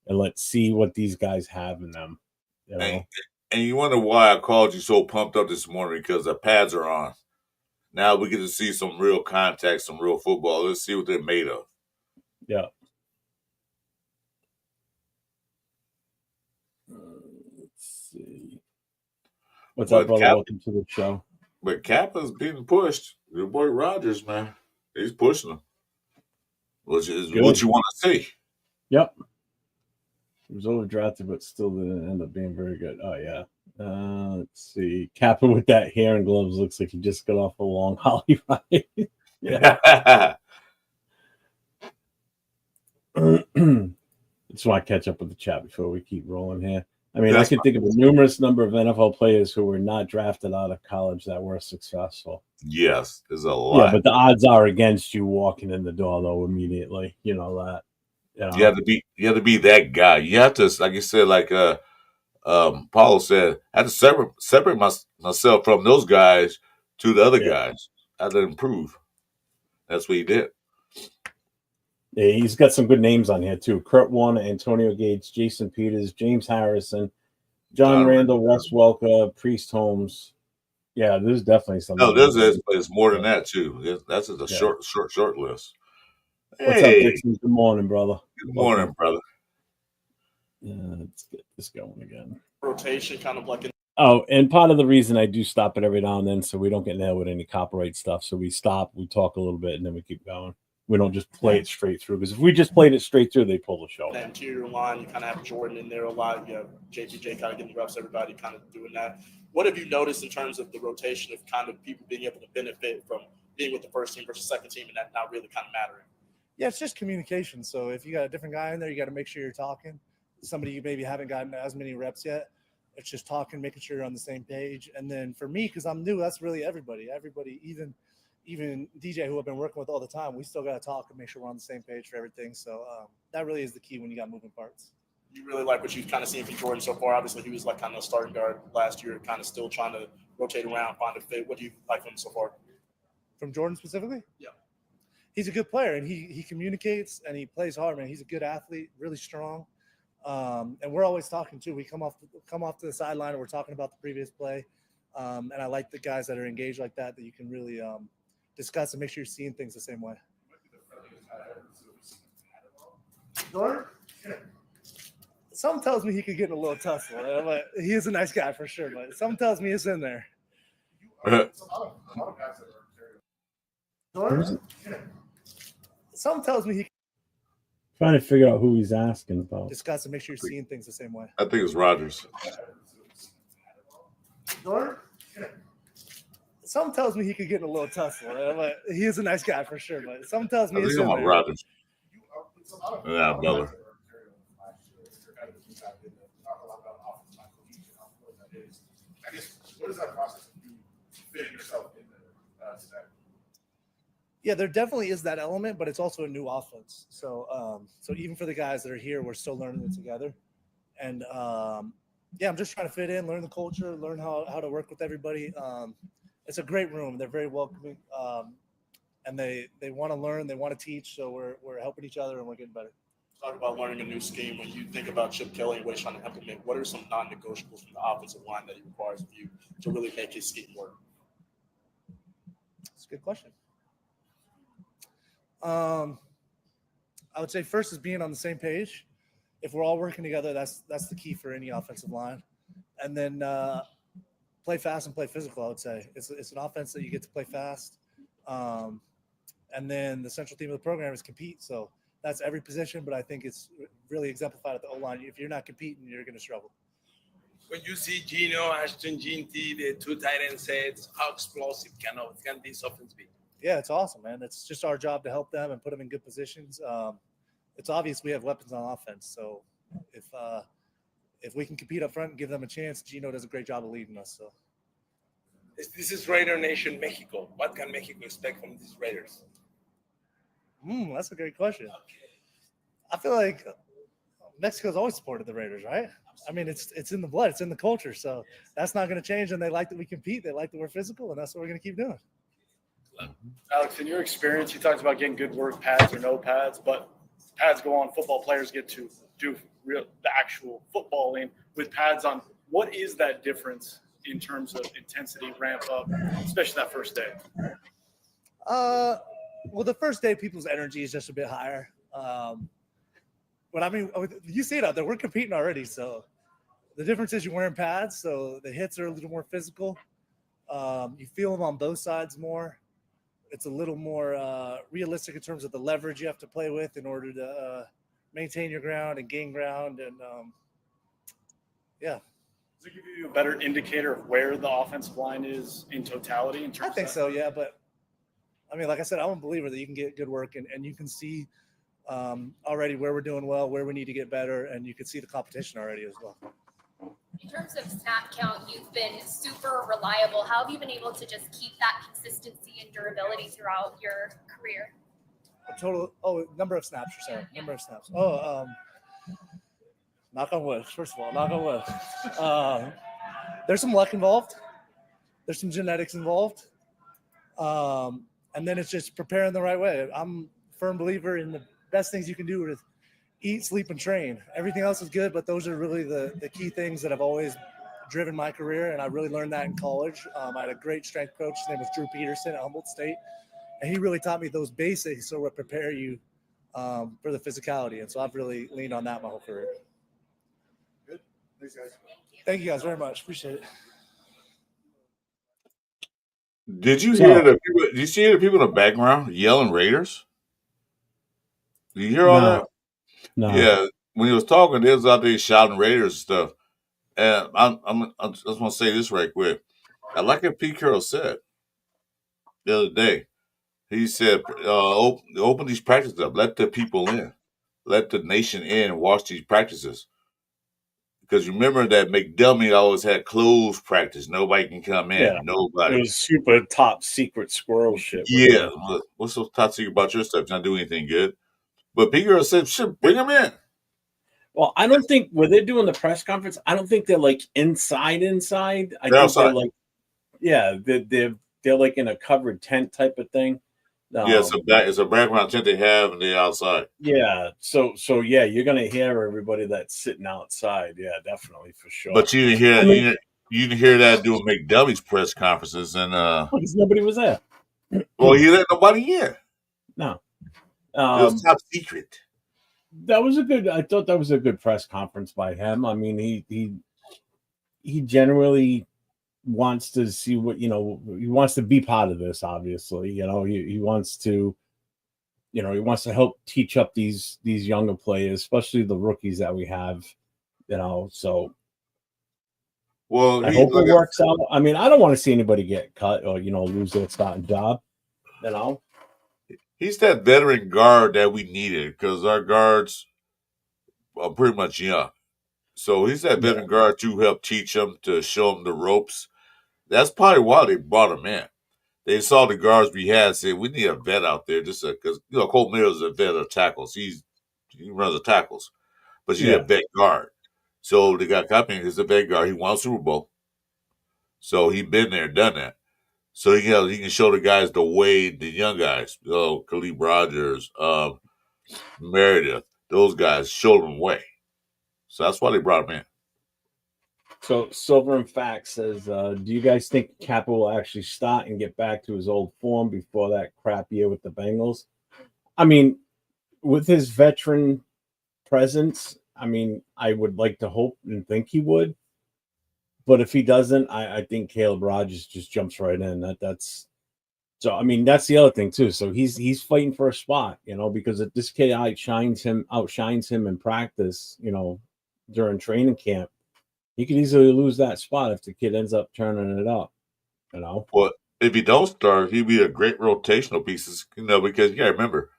and let's see what these guys have in them. You know? And you wonder why I called you so pumped up this morning, because the pads are on. Now we get to see some real contact, some real football. Let's see what they're made of. Yeah. Let's see. What's up, brother? Welcome to the show. But Kappa's being pushed. Your boy Rogers, man. He's pushing him. Which is what you want to see. Yep. He was overdrafted, but still didn't end up being very good. Oh, yeah. Let's see. Kappa with that hair and gloves looks like he just got off a long Holly ride. Yeah. Just want to catch up with the chat before we keep rolling here. I mean, I can think of a numerous number of NFL players who were not drafted out of college that were successful. Yes, there's a lot. Yeah, but the odds are against you walking in the door, though, immediately. You know that. You know? You have to be that guy. You have to, like you said, like Paulo said, I have to separate myself from those guys to the other guys. I had to improve. That's what he did. Yeah, he's got some good names on here, too. Kurt Warner, Antonio Gates, Jason Peters, James Harrison, John Randall, Wes Welker, Priest Holmes. Yeah, there's definitely some. No, there's more than that, too. That's just a short list. What's up, Dixon? Good morning, brother. Good morning, brother. Yeah, let's get this going again. Rotation, kind of like. Oh, and part of the reason I do stop it every now and then, so we don't get nailed with any copyright stuff. So we stop, we talk a little bit, and then we keep going. We don't just play it straight through, because if we just played it straight through, they pull the show. The interior line, you kind of have Jordan in there a lot. You have JPJ kind of getting the reps, everybody kind of doing that. What have you noticed in terms of the rotation of kind of people being able to benefit from being with the first team versus second team and that not really kind of mattering? Yeah, it's just communication. So if you got a different guy in there, you got to make sure you're talking. Somebody you maybe haven't gotten as many reps yet. It's just talking, making sure you're on the same page. And then for me, because I'm new, that's really everybody. Everybody, even DJ, who I've been working with all the time, we still got to talk and make sure we're on the same page for everything. So that really is the key when you got moving parts. You really like what you've kind of seen from Jordan so far. Obviously, he was like kind of a starting guard last year, kind of still trying to rotate around, find a fit. What do you like from him so far? From Jordan specifically? Yeah. He's a good player, and he communicates, and he plays hard, man. He's a good athlete, really strong. And we're always talking, too. We come off to the sideline, and we're talking about the previous play. And I like the guys that are engaged like that you can really discuss and make sure you're seeing things the same way. Jordan? Something tells me he could get in a little tussle. But he is a nice guy for sure, but something tells me it's in there. Jordan? Something tells me he trying to figure out who he's asking about. Discuss and make sure you're seeing things the same way. I think it's Rogers. Jordan? Something tells me he could get in a little tussle. But he is a nice guy for sure, but something tells me it's in there. Rogers. Yeah, brother. What is that process of you fitting yourself in the stack? Yeah, there definitely is that element, but it's also a new offense. So, so even for the guys that are here, we're still learning it together. And yeah, I'm just trying to fit in, learn the culture, learn how to work with everybody. it's a great room. They're very welcoming, and they want to learn, they want to teach. So we're helping each other and we're getting better. Talk about learning a new scheme. When you think about Chip Kelly and what he's trying to implement, what are some non-negotiables from the offensive line that he requires of you to really make his scheme work? That's a good question. I would say first is being on the same page. If we're all working together, that's the key for any offensive line. And then play fast and play physical, I would say. It's an offense that you get to play fast. And then the central theme of the program is compete. So that's every position, but I think it's really exemplified at the O-line. If you're not competing, you're going to struggle. When you see Geno, Ashton Jeanty, the two tight end sets, how explosive can this offense be? Yeah, it's awesome, man. It's just our job to help them and put them in good positions. It's obvious we have weapons on offense. So if we can compete up front and give them a chance, Geno does a great job of leading us. So this is Raider Nation Mexico. What can Mexico expect from these Raiders? That's a great question. I feel like Mexico's always supported the Raiders, right? I mean, it's in the blood, it's in the culture. So that's not going to change. And they like that we compete. They like that we're physical, and that's what we're going to keep doing. Alex, in your experience, you talked about getting good work, pads or no pads, but pads go on. Football players get to do the actual footballing with pads on. What is that difference in terms of intensity, ramp up, especially that first day? Well, the first day, people's energy is just a bit higher. But I mean, you see it out there. We're competing already. So the difference is you're wearing pads. So the hits are a little more physical. You feel them on both sides more. It's a little more realistic in terms of the leverage you have to play with in order to maintain your ground and gain ground. And yeah. Does it give you a better indicator of where the offensive line is in totality? I think so, yeah. But I mean, like I said, I'm a believer that you can get good work and you can see already where we're doing well, where we need to get better, and you can see the competition already as well. In terms of snap count, you've been super reliable. How have you been able to just keep that consistency and durability throughout your career? Number of snaps, you're saying? Number of snaps. Knock on wood. First of all, knock on wood. There's some luck involved. There's some genetics involved. And then it's just preparing the right way. I'm a firm believer in the best things you can do is eat, sleep, and train. Everything else is good, but those are really the key things that have always driven my career, and I really learned that in college. I had a great strength coach. His name was Drew Peterson at Humboldt State, and he really taught me those basics so it prepare you for the physicality, and so I've really leaned on that my whole career. Good. Thanks, guys. Thank you guys very much. Appreciate it. Did you hear the people? Did you see the people in the background yelling Raiders? Did you hear all that? No. Yeah, when he was talking, they was out there shouting Raiders and stuff. And I just want to say this right quick. I like what Pete Carroll said the other day. He said, "Open these practices up. Let the people in. Let the nation in and watch these practices." Because remember that McDummy always had closed practice. Nobody can come in. Yeah. Nobody. It was super top secret squirrel shit. Yeah. What's so top secret about your stuff? You're not doing anything good. But Pete Carroll said, "Shit, bring them in." Well, I don't think when they're doing the press conference, I don't think they're like inside. I think outside. they're like, yeah, they're like in a covered tent type of thing. Yeah, it's a background tent they have, and they're outside. Yeah, so yeah, you're gonna hear everybody that's sitting outside. Yeah, definitely for sure. But you didn't hear you didn't hear that doing McDummy's press conferences, and because nobody was there. Well, he let nobody in. No, it was top secret. I thought that was a good press conference by him. I mean, he generally wants to see what, he wants to be part of this, obviously. He wants to, he wants to help teach up these younger players, especially the rookies that we have, so well, I hope it works out. I mean, I don't want to see anybody get cut or, lose their starting job, He's that veteran guard that we needed because our guards are pretty much young. So he's that veteran guard to help teach them, to show them the ropes. That's probably why they brought him in. They saw the guards we had and said, we need a vet out there just because, Kolton Miller is a vet of tackles. He runs the tackles. But you need a vet guard. So they got Kappa, he's a vet guard. He won a Super Bowl. So he's been there, done that. So he can show the guys the way, the young guys, Khalid Rogers, Meredith, those guys, show them the way. So that's why they brought him in. So Silver and Fact says, do you guys think Kappa will actually start and get back to his old form before that crap year with the Bengals? I mean, with his veteran presence, I mean, I would like to hope and think he would. But if he doesn't, I think Caleb Rogers just jumps right in. That's so. I mean, that's the other thing too. So he's fighting for a spot, because if this kid outshines him in practice, during training camp, he could easily lose that spot if the kid ends up turning it up. Well, if he don't start, he'd be a great rotational piece. Because you gotta remember,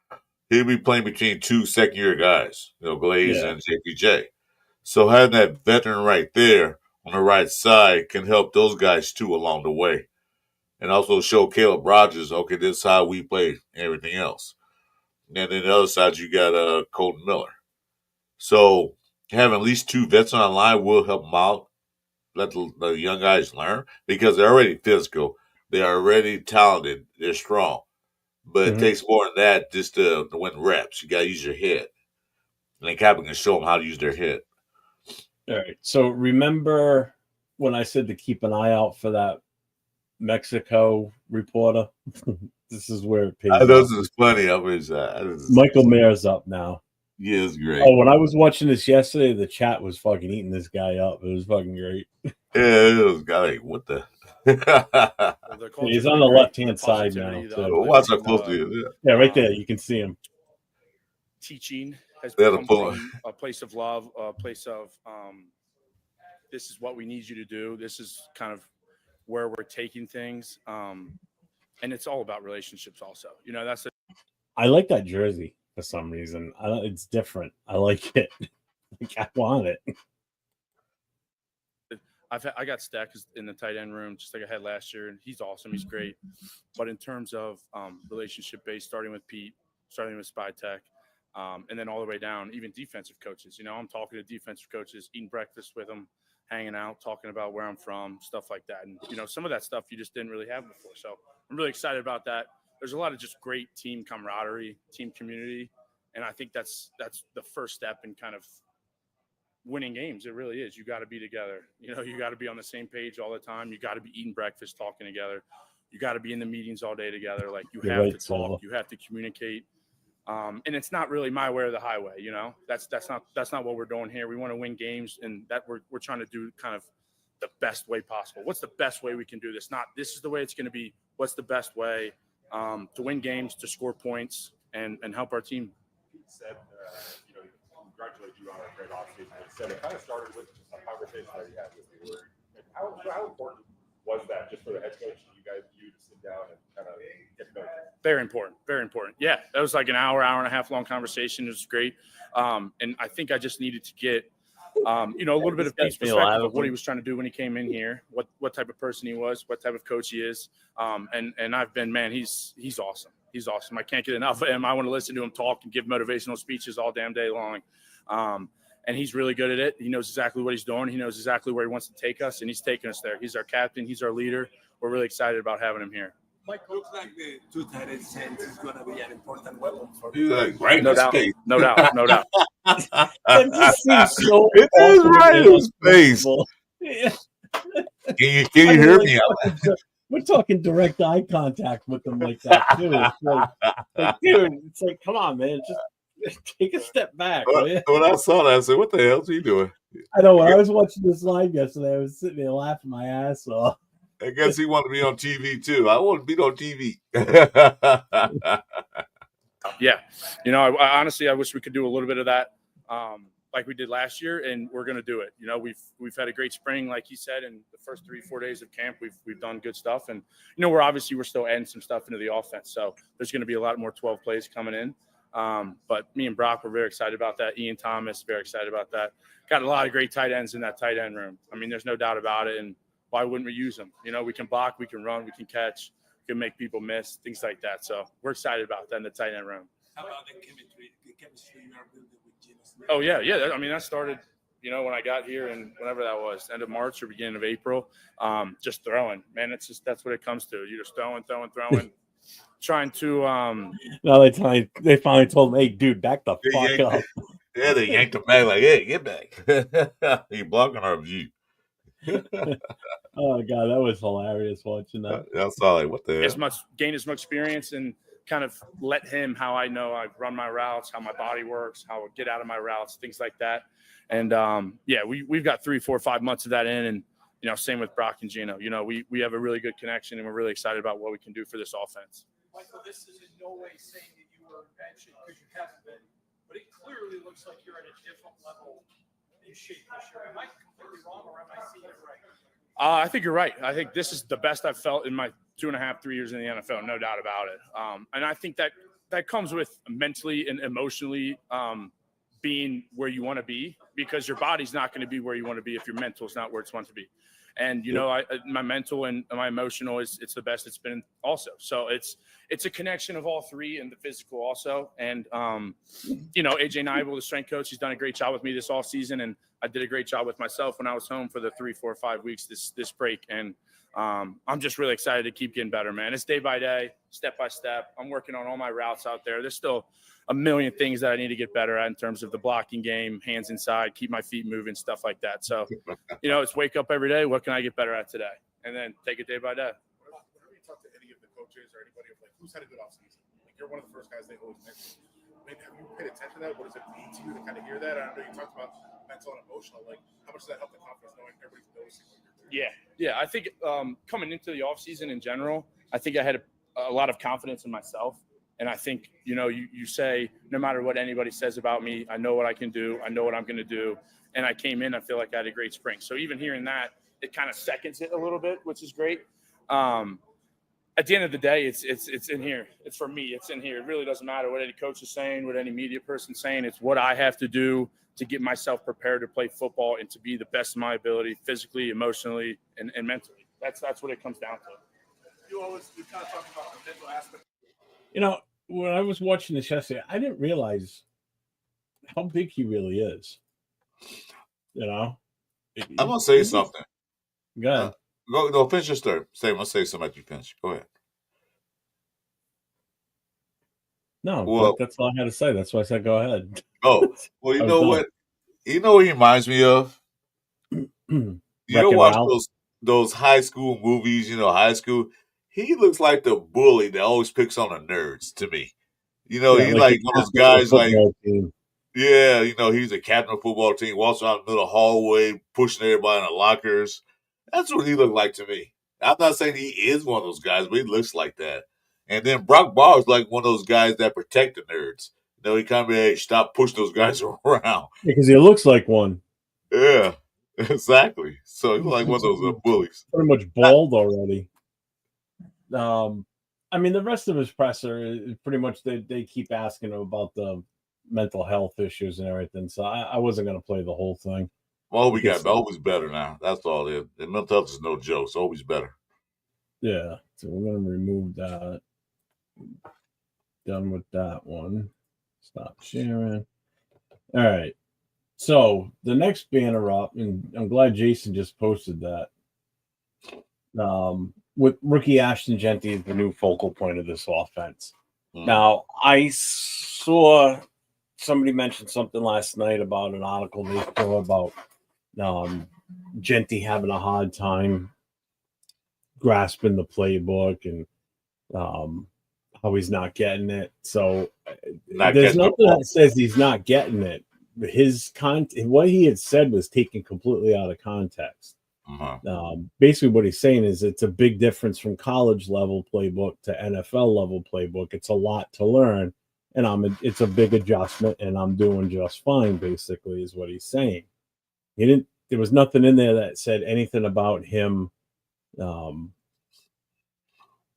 he'll be playing between two second-year guys, Glaze and JPJ. So having that veteran right there on the right side can help those guys too along the way. And also show Caleb Rogers, okay, this is how we play and everything else. And then the other side, you got Kolton Miller. So having at least two vets on the line will help them out, let the young guys learn, because they're already physical. They're already talented. They're strong. But it takes more than that just to win reps. You got to use your head. And then Kappa can show them how to use their head. All right. So remember when I said to keep an eye out for that Mexico reporter? This is where it pays off. This is funny. Michael Mayer's up now. He is great. Oh, when I was watching this yesterday, the chat was fucking eating this guy up. It was fucking great. Yeah, it was like, what the? He's on the left-hand side now. So. Watch how close he is. Yeah, right there. You can see him. Teaching has become a place of love, a place of this is what we need you to do. This is kind of where we're taking things. And it's all about relationships also. I like that jersey for some reason. It's different. I like it. I want it. I got Stack in the tight end room just like I had last year, and he's awesome. He's great. But in terms of relationship-based, starting with Pete, starting with Spy Tech, and then all the way down, even defensive coaches. I'm talking to defensive coaches, eating breakfast with them, hanging out, talking about where I'm from, stuff like that. And, some of that stuff you just didn't really have before. So I'm really excited about that. There's a lot of just great team camaraderie, team community. And I think that's the first step in kind of winning games. It really is. You got to be together. You got to be on the same page all the time. You got to be eating breakfast, talking together. You got to be in the meetings all day together. Like you have to talk, you have to communicate. And it's not really my way or the highway. That's not what we're doing here. We want to win games, and that we're trying to do kind of the best way possible. What's the best way we can do this? Not this is the way it's going to be. What's the best way to win games, to score points, and help our team? Pete said, congratulate you on a great offseason. He said it kind of started with a conversation that he had with you. How important was that just for the head coach and you to sit down and kind of get to know him? Very important. Very important. Yeah, that was like an hour and a half long conversation. It was great. And I think I just needed to get, a little bit of Pete's perspective of what he was trying to do when he came in here, what type of person he was, what type of coach he is. And I've been, man, he's awesome. He's awesome. I can't get enough of him. I want to listen to him talk and give motivational speeches all damn day long. And he's really good at it. He knows exactly what he's doing. He knows exactly where he wants to take us, and he's taking us there. He's our captain. He's our leader. We're really excited about having him here. Mike, looks like the two tight end sense is going to be an important weapon for no doubt. No doubt. It just seems so it is right in space. Can you hear me? We're talking direct eye contact with them like that too. It's dude, it's like, come on, man, just take a step back. When I saw that, I said, "What the hell is he doing?" I know. When I was watching this live yesterday, I was sitting there laughing my ass off. I guess he wanted to be on TV too. I want to be on TV. Yeah, I honestly, I wish we could do a little bit of that, like we did last year, and we're going to do it. We've had a great spring, like he said, in the first 3-4 days of camp. We've done good stuff, and we're still adding some stuff into the offense. So there's going to be a lot more 12 plays coming in. But me and Brock were very excited about that. Ian Thomas, very excited about that. Got a lot of great tight ends in that tight end room. I mean, there's no doubt about it. And why wouldn't we use them? We can block, we can run, we can catch, we can make people miss, things like that. So we're excited about that in the tight end room. How about the chemistry you are building with Geno? Oh, yeah. I mean, that started, you know, when I got here and whenever that was, end of March or beginning of April, just throwing. Man, it's just that's what it comes to. You're just throwing, trying to. No, they finally told him, "Hey, dude, back the fuck up." Yeah, they yanked him back like, "Hey, get back!" He blocking our view. Oh god, that was hilarious watching that. That's all like, what the hell? Gain as much experience and kind of let him how I know I run my routes, how my body works, how I get out of my routes, things like that. And we've got 3, 4, 5 months of that in, and you know, same with Brock and Geno. You know, we have a really good connection, and we're really excited about what we can do for this offense. Michael, this is in no way saying that you were benching because you haven't been, but it clearly looks like you're at a different level in shape this year. Am I completely wrong, or am I seeing it right? I think you're right. I think this is the best I've felt in my 2.5, 3 years in the NFL, no doubt about it. And I think that comes with mentally and emotionally being where you want to be, because your body's not going to be where you want to be if your mental is not where it's meant to be. And, you know, my mental and my emotional it's the best it's been also. So it's a connection of all three, and the physical also. And, you know, AJ Nibel, the strength coach, he's done a great job with me this off season. And I did a great job with myself when I was home for the 3, 4, 5 weeks this break. And I'm just really excited to keep getting better, man. It's day by day, step by step. I'm working on all my routes out there. There's still a million things that I need to get better at in terms of the blocking game, hands inside, keep my feet moving, stuff like that. So, you know, it's wake up every day. What can I get better at today? And then take it day by day. Whenever you talk to any of the coaches or anybody of like who's had a good offseason, like you're one of the first guys they always mention. I mean, have you paid attention to that? What does it mean to you to kind of hear that? I know you talked about mental and emotional. Like, how much does that help the confidence knowing everybody's noticing what you're doing? Yeah. I think coming into the offseason in general, I think I had a lot of confidence in myself. And I think, you know, you say, no matter what anybody says about me, I know what I can do. I know what I'm going to do. And I came in, I feel like I had a great spring. So even hearing that, it kind of seconds it a little bit, which is great. At the end of the day, it's in here. It's for me. It's in here. It really doesn't matter what any coach is saying, what any media person's saying. It's what I have to do to get myself prepared to play football and to be the best of my ability, physically, emotionally, and mentally. That's what it comes down to. You kind of talk about the mental aspect. You know, when I was watching this yesterday, I didn't realize how big he really is. You know? I'm going to say something. Go ahead. Go finish your story. I'll say something after you finish. Go ahead. No, that's all I had to say. That's why I said go ahead. Oh, well, you know what? You know what he reminds me of? You don't watch those high school movies, you know, high school. He looks like the bully that always picks on the nerds to me. You know, he's like one of those guys like, yeah, you know, he's a captain of the football team, walks around the middle of the hallway, pushing everybody in the lockers. That's what he looked like to me. I'm not saying he is one of those guys, but he looks like that. And then Brock Bauer is like one of those guys that protect the nerds. You know, he kind of, hey, stop pushing those guys around. Because he looks like one. Yeah, exactly. So he's like one of those bullies. Pretty much bald already. I mean, the rest of his presser is pretty much they keep asking him about the mental health issues and everything. So I wasn't going to play the whole thing. Well, we got always better now. That's all it is. And mental health is no joke. It's always better. Yeah. So we're going to remove that. Done with that one. Stop sharing. All right. So the next banner up, and I'm glad Jason just posted that. With rookie Ashton Jeanty is the new focal point of this offense. Now, I saw somebody mention something last night about an article they saw about Jeanty having a hard time grasping the playbook and how he's not getting it. So there's nothing that says he's not getting it. His what he had said was taken completely out of context. Basically what he's saying is it's a big difference from college level playbook to NFL level playbook. It's a lot to learn, and it's a big adjustment, and I'm doing just fine, basically, is what he's saying. There was nothing in there that said anything about him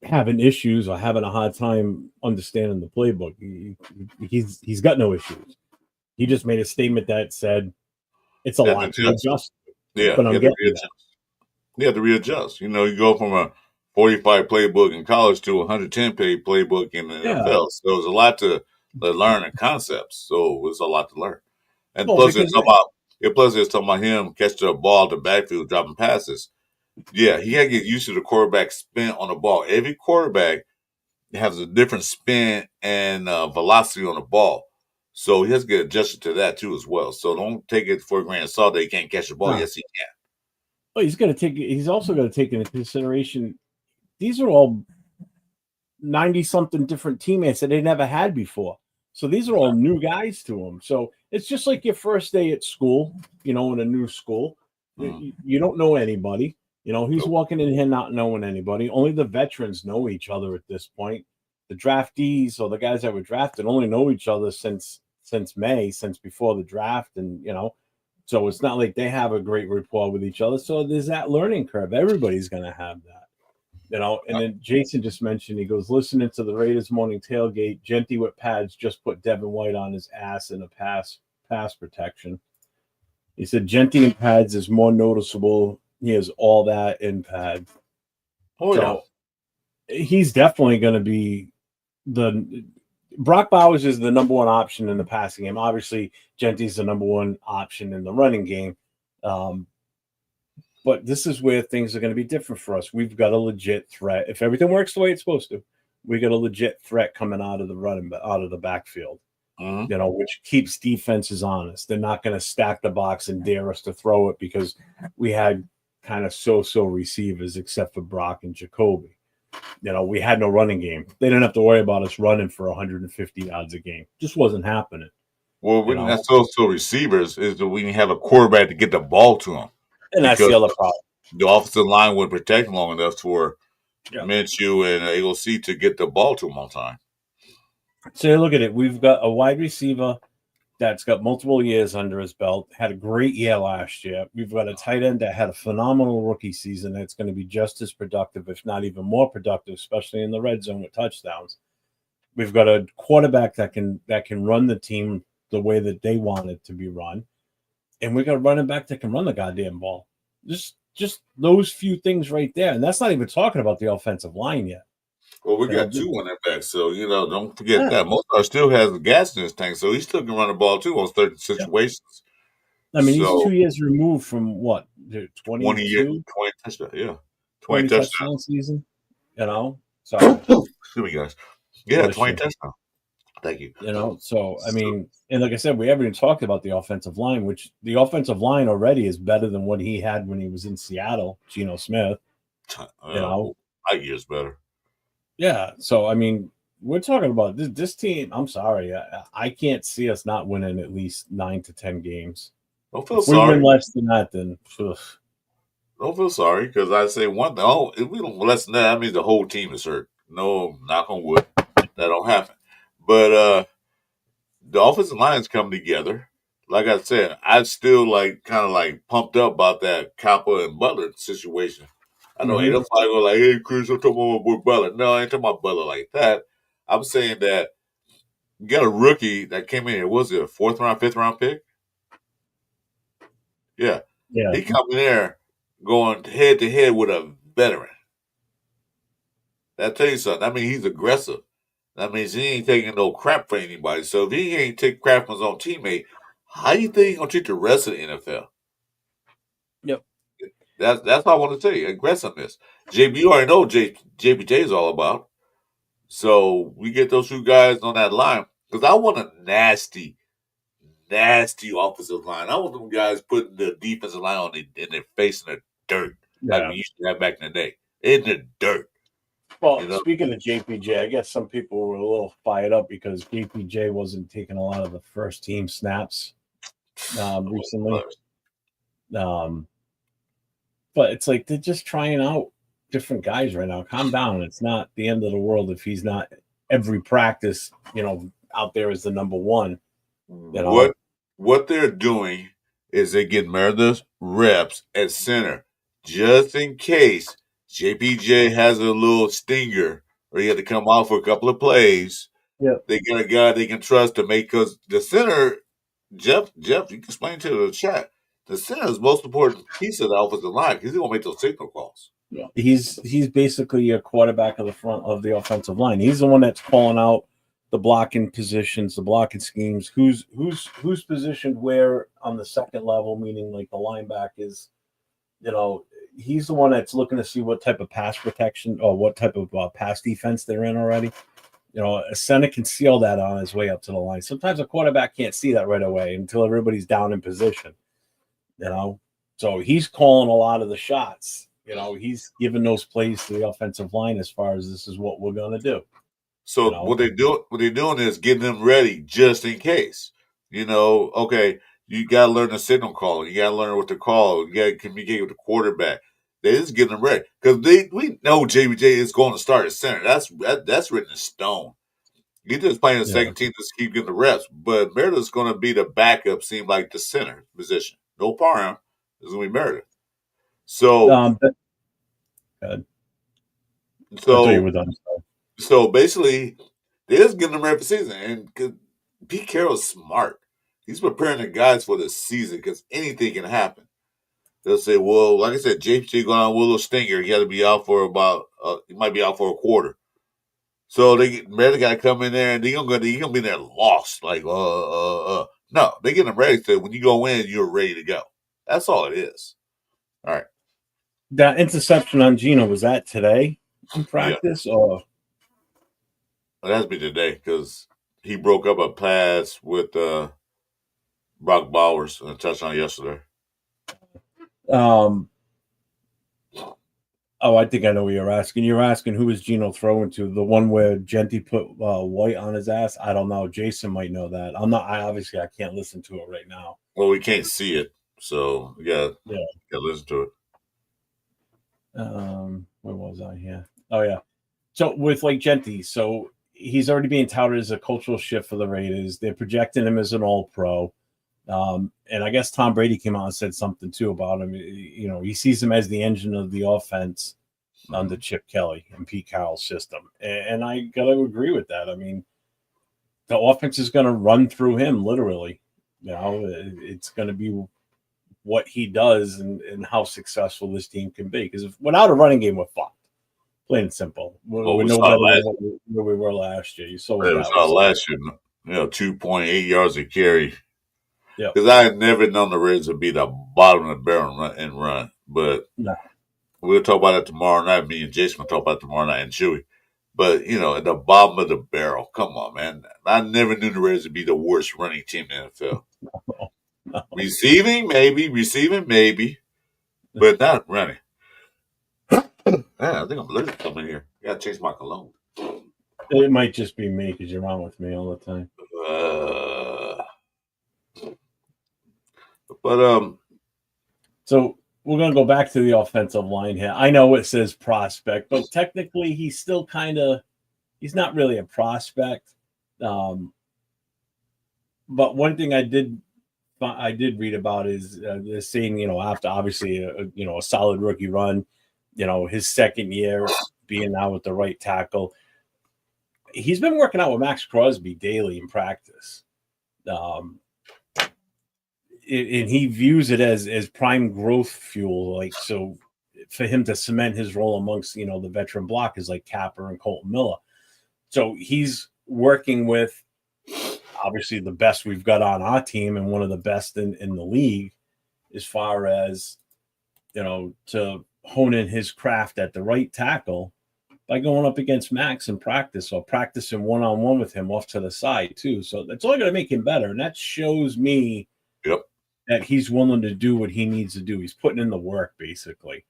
having issues or having a hard time understanding the playbook. He's got no issues. He just made a statement that said it's a lot to adjust. Yeah, but I'm getting you have to readjust. You know, you go from a 45 playbook in college to a 110 page playbook in the NFL. So there's a lot to learn and concepts. So it's a lot to learn. And plus, it's about And plus, they was talking about him catching the ball at the backfield, dropping passes. Yeah, he had to get used to the quarterback spin on the ball. Every quarterback has a different spin and velocity on the ball. So he has to get adjusted to that too as well. So don't take it for a grain of salt that he can't catch the ball. No. Yes, he can. Well, he's also going to take into consideration these are all 90-something different teammates that they never had before. So these are all new guys to him. So it's just like your first day at school, in a new school. You don't know anybody. He's walking in here not knowing anybody. Only the veterans know each other at this point. The draftees or the guys that were drafted only know each other since May, since before the draft. And, so it's not like they have a great rapport with each other. So there's that learning curve. Everybody's going to have that. And then Jason just mentioned, he goes, listening to the Raiders morning tailgate, Jeanty with pads just put Devin White on his ass in a pass protection. He said Jeanty in pads is more noticeable. He has all that in pads. So he's definitely going to be Brock Bowers is the number one option in the passing game. Obviously, Jeanty's the number one option in the running game. But this is where things are going to be different for us. We've got a legit threat. If everything works the way it's supposed to, we got a legit threat coming out of the backfield, which keeps defenses honest. They're not going to stack the box and dare us to throw it because we had kind of so-so receivers except for Brock and Jacoby. We had no running game. They didn't have to worry about us running for 150 yards a game. Just wasn't happening. Well, we didn't have so receivers is that we didn't have a quarterback to get the ball to them. And that's the other problem. The offensive line would protect long enough for Minshew and AOC to get the ball to him on time. So look at it. We've got a wide receiver that's got multiple years under his belt, had a great year last year. We've got a tight end that had a phenomenal rookie season that's going to be just as productive, if not even more productive, especially in the red zone with touchdowns. We've got a quarterback that can run the team the way that they want it to be run. And we got a running back that can run the goddamn ball. Just those few things right there. And that's not even talking about the offensive line yet. Well, we got two running backs, so, don't forget that. Mozart still has the gas in his tank, so he still can run the ball, too, on certain situations. I mean, he's 2 years removed from what? 20 years, 20 touchdowns, yeah. 20 touchdown season, So. Excuse me, guys. Yeah, 20 touchdowns. Thank you. So, I mean, and like I said, we haven't even talked about the offensive line, which the offensive line already is better than what he had when he was in Seattle, Geno Smith. 5 years better. Yeah. So, I mean, we're talking about this team. I'm sorry. I can't see us not winning at least 9 to 10 games. Don't feel sorry. We win less than that, then. Ugh. Don't feel sorry, because I say one thing. Oh, if we don't less than that means the whole team is hurt. No, knock on wood. That don't happen. But the offensive lines come together. Like I said, I'm still kind of pumped up about that Kappa and Butler situation. I know ain't nobody go like, hey, Chris, I'm talking about my boy Butler. No, I ain't talking about Butler like that. I'm saying that you got a rookie that came in here. Was it a 4th round, 5th round pick? Yeah. He come in there going head to head with a veteran. That tell you something. I mean, he's aggressive. That means he ain't taking no crap for anybody. So if he ain't take crap from his own teammate, how do you think he's gonna treat the rest of the NFL? Yep. That's what I want to tell you. Aggressiveness. JB, you already know what JBJ is all about. So we get those two guys on that line. Because I want a nasty offensive line. I want them guys putting the defensive line in their face in the dirt. Like we used to have back in the day. In the dirt. Well, speaking of JPJ, I guess some people were a little fired up because JPJ wasn't taking a lot of the first team snaps recently. But it's like they're just trying out different guys right now. Calm down. It's not the end of the world if he's not every practice, out there as the number one. What they're doing is they get Meredith reps at center just in case JPJ has a little stinger or he had to come out for a couple of plays. Yeah, they got a guy they can trust to make, because the center, Jeff, you can explain to the chat. The center is the most important piece of the offensive line because he's gonna make those signal calls. Yeah, he's basically a quarterback of the front of the offensive line. He's the one that's calling out the blocking positions, the blocking schemes, who's positioned where on the second level, meaning like the linebacker is, he's the one that's looking to see what type of pass protection or what type of pass defense they're in already. A center can see all that on his way up to the line. Sometimes a quarterback can't see that right away until everybody's down in position. So he's calling a lot of the shots. He's giving those plays to the offensive line as far as this is what we're going to do. So what they're doing is getting them ready just in case. Okay, you got to learn the signal calling. You got to learn what to call. You got to communicate with the quarterback. They just getting them ready because we know JBJ is going to start at center. That's written in stone. He's just playing the second team to keep getting the reps. But Meredith's going to be the backup, seem like the center position. No Parham. It's going to be Meredith. So, so basically, they're just getting them ready for the season. And cause Pete Carroll's smart. He's preparing the guys for the season because anything can happen. They'll say, well, like I said, JPJ going on with a little stinger. He got to be out for he might be out for a quarter. So Meredith got to come in there and he's gonna be in there lost. Like, no, they get them ready so when you go in, you're ready to go. That's all it is. All right. That interception on Geno, was that today in practice or? It has to be today because he broke up a pass with Brock Bowers on a touchdown yesterday. I think I know what you're asking. You're asking who is Geno throwing to? The one where Jeanty put White on his ass? I don't know. Jason might know that. Obviously I can't listen to it right now. Well, we can't see it, so yeah, listen to it. Where was I here? Oh yeah. So with like Jeanty, so he's already being touted as a cultural shift for the Raiders. They're projecting him as an all-pro. And I guess Tom Brady came out and said something too about him. He sees him as the engine of the offense under Chip Kelly and Pete Carroll's system. And I got to agree with that. I mean, the offense is going to run through him, literally. It's going to be what he does and how successful this team can be. Because without a running game, we're fucked. Plain and simple. We're no better than where we were last year. You saw what we saw last year. 2.8 yards a carry. Yeah, because I had never known the Raiders would be the bottom of the barrel and run. But we'll talk about that tomorrow night. Me and Jason will talk about it tomorrow night and Chewy. But, at the bottom of the barrel. Come on, man. I never knew the Raiders would be the worst running team in the NFL. No. Receiving, maybe. But not running. Man, I think I'm allergic to something here. I got to change my cologne. It might just be me because you're on with me all the time. So we're going to go back to the offensive line here. I know it says prospect, but technically he's still he's not really a prospect. But one thing I did read about is they're saying, after obviously a solid rookie run, his second year being now with the right tackle, he's been working out with Max Crosby daily in practice. And he views it as prime growth fuel. Like, so for him to cement his role amongst, the veteran blockers like Kappa and Kolton Miller. So he's working with obviously the best we've got on our team and one of the best in the league as far as, to hone in his craft at the right tackle by going up against Max in practice or practicing one-on-one with him off to the side too. So that's only going to make him better. And that shows me that he's willing to do what he needs to do. He's putting in the work, basically.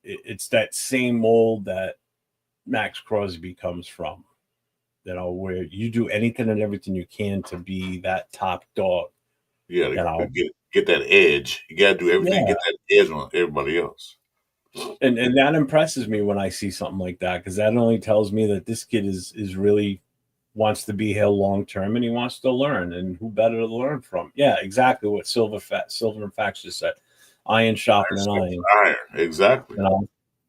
It's that same mold that Max Crosby comes from, where you do anything and everything you can to be that top dog. Yeah, get that edge. You got to do everything to get that edge on everybody else. And that impresses me when I see something like that, because that only tells me that this kid is really wants to be here long term and he wants to learn, and who better to learn from? Yeah, exactly what Silver and Fax just said. Iron sharpening iron. Exactly.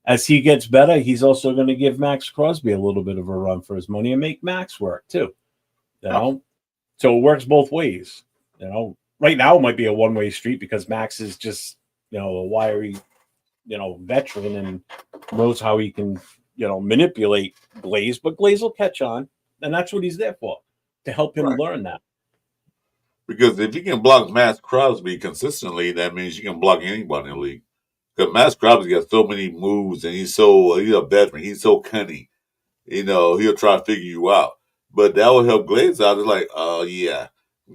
As he gets better, he's also going to give Max Crosby a little bit of a run for his money and make Max work too. So it works both ways. Right now it might be a one-way street because Max is just a wiry veteran and knows how he can manipulate Glaze, but Glaze will catch on. And that's what he's there for, to help him learn that. Because if you can block Max Crosby consistently, that means you can block anybody in the league. Because Max Crosby got so many moves, and he's a veteran. He's so cunning. He'll try to figure you out. But that will help Glaze out. It's like, oh, yeah.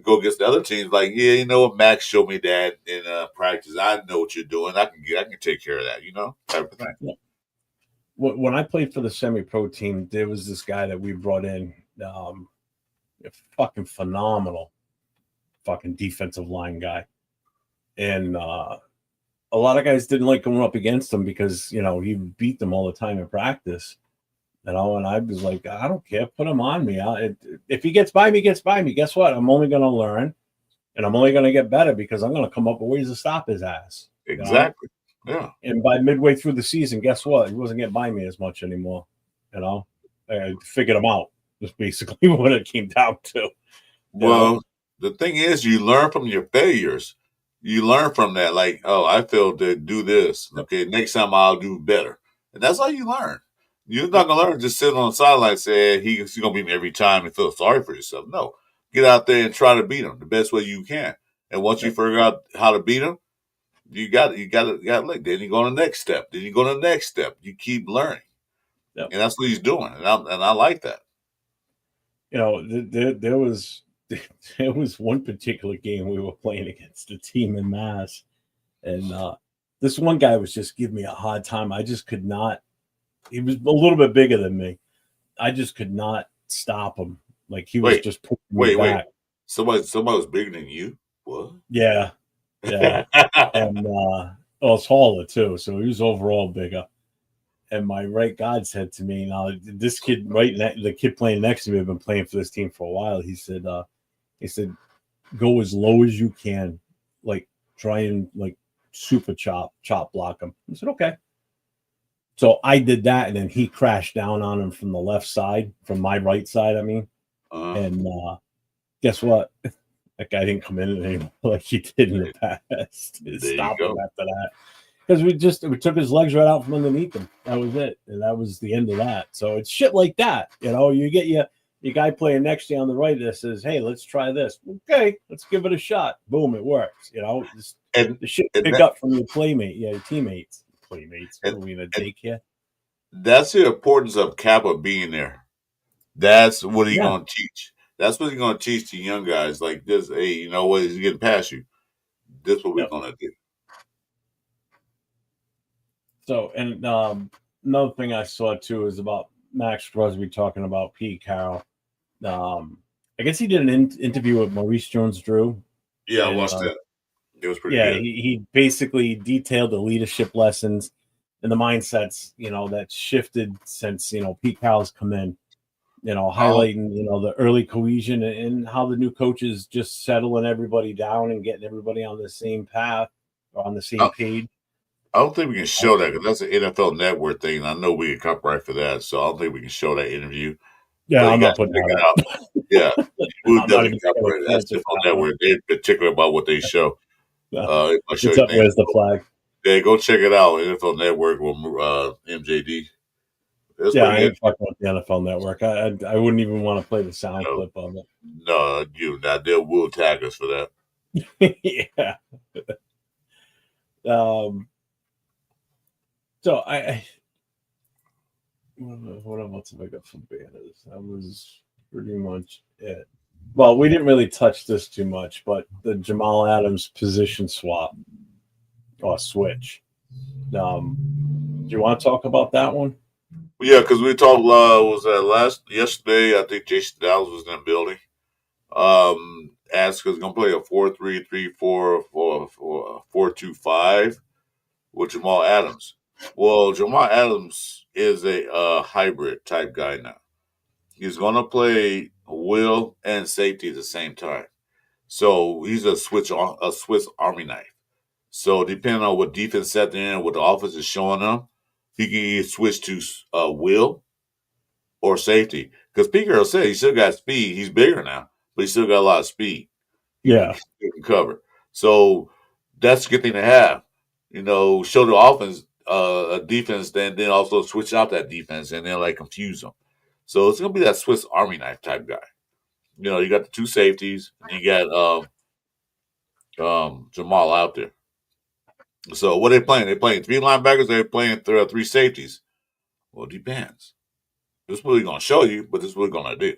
Go against the other teams. Like, yeah, you know what? Max showed me that in practice. I know what you're doing. I can take care of that, type of thing. Yeah. When I played for the semi-pro team, there was this guy that we brought in, fucking phenomenal, fucking defensive line guy. And a lot of guys didn't like going up against him because, he beat them all the time in practice. And I was like, I don't care. Put him on me. If he gets by me, gets by me. Guess what? I'm only going to learn, and I'm only going to get better because I'm going to come up with ways to stop his ass. Exactly. Yeah. And by midway through the season, guess what? He wasn't getting by me as much anymore. I figured him out. That's basically what it came down to. Well, the thing is, you learn from your failures. You learn from that. Like, oh, I failed to do this. Okay, next time I'll do better. And that's how you learn. You're not going to learn just sitting on the sideline and say, he's going to beat me every time and feel sorry for yourself. No. Get out there and try to beat him the best way you can. And once you figure out how to beat him, you got to look. Then you go on the next step. Then you go to the next step. You keep learning. Yep. And that's what he's doing. And I like that. There was one particular game we were playing against a team in Mass. And this one guy was just giving me a hard time. I just could not. He was a little bit bigger than me. I just could not stop him. Like he was just pushing me back. Somebody was bigger than you? What? Yeah. And it's taller too, so he was overall bigger. And my right guard said to me, now this kid, the kid playing next to me, had been playing for this team for a while. He said, go as low as you can, like try and like super chop block him. I said, okay. So I did that, and then he crashed down on him from the left side, from my right side, I mean. And guess what? That guy didn't come in anymore like he did in the past. Stop him after that. Because we took his legs right out from underneath him. That was it. And that was the end of that. So it's shit like that. You get your guy playing next to you on the right that says, hey, let's try this. Okay, let's give it a shot. Boom, it works. The shit pick up from your your teammates. Playmates. Are we in a daycare? That's the importance of Kappa being there. That's what he's going to teach. That's what he's going to teach to young guys like this. Hey, you know what? He's getting past you. This is what we're going to do. So, and another thing I saw too is about Max Crosby talking about Pete Carroll. I guess he did an interview with Maurice Jones-Drew. Yeah, I watched that. It was pretty good. He basically detailed the leadership lessons and the mindsets, that shifted since, Pete Carroll's come in, highlighting, the early cohesion and how the new coaches just settling everybody down and getting everybody on the same path or on the same page. I don't think we can show that because that's an NFL Network thing. I know we get copyright for that, so I don't think we can show that interview. Yeah, I'm not putting that out. Yeah, we definitely copyright. That's NFL Network. They're particular about what they show. Where's the flag? Yeah, go check it out. NFL Network with MJD. That's I ain't fucking with the NFL Network. I wouldn't even want to play the sound clip of it. No, they will tag us for that. Yeah. So what else have I got from banners? That was pretty much it. Well, we didn't really touch this too much, but the Jamal Adams position swap or switch. Do you want to talk about that one? Yeah, because we talked. Yesterday? I think Jason Dallas was in the building. Asked us going to play a 4-3-3-4 or 4-2-5 with Jamal Adams. Well, Jamal Adams is a hybrid type guy now. He's going to play will and safety at the same time. So he's a Swiss Army knife. So depending on what defense set in, what the offense is showing him, he can either switch to will or safety. Because Pete Carroll said he still got speed. He's bigger now, but he still got a lot of speed. He can cover. So that's a good thing to have. Show the offense a defense, then also switch out that defense and then confuse them. So it's going to be that Swiss Army knife type guy. You know, you got the two safeties, and you got Jamal out there. So what are they playing? They playing three linebackers. They're playing three safeties. Well, it depends. This is what we're going to show you, but this is what we're going to do.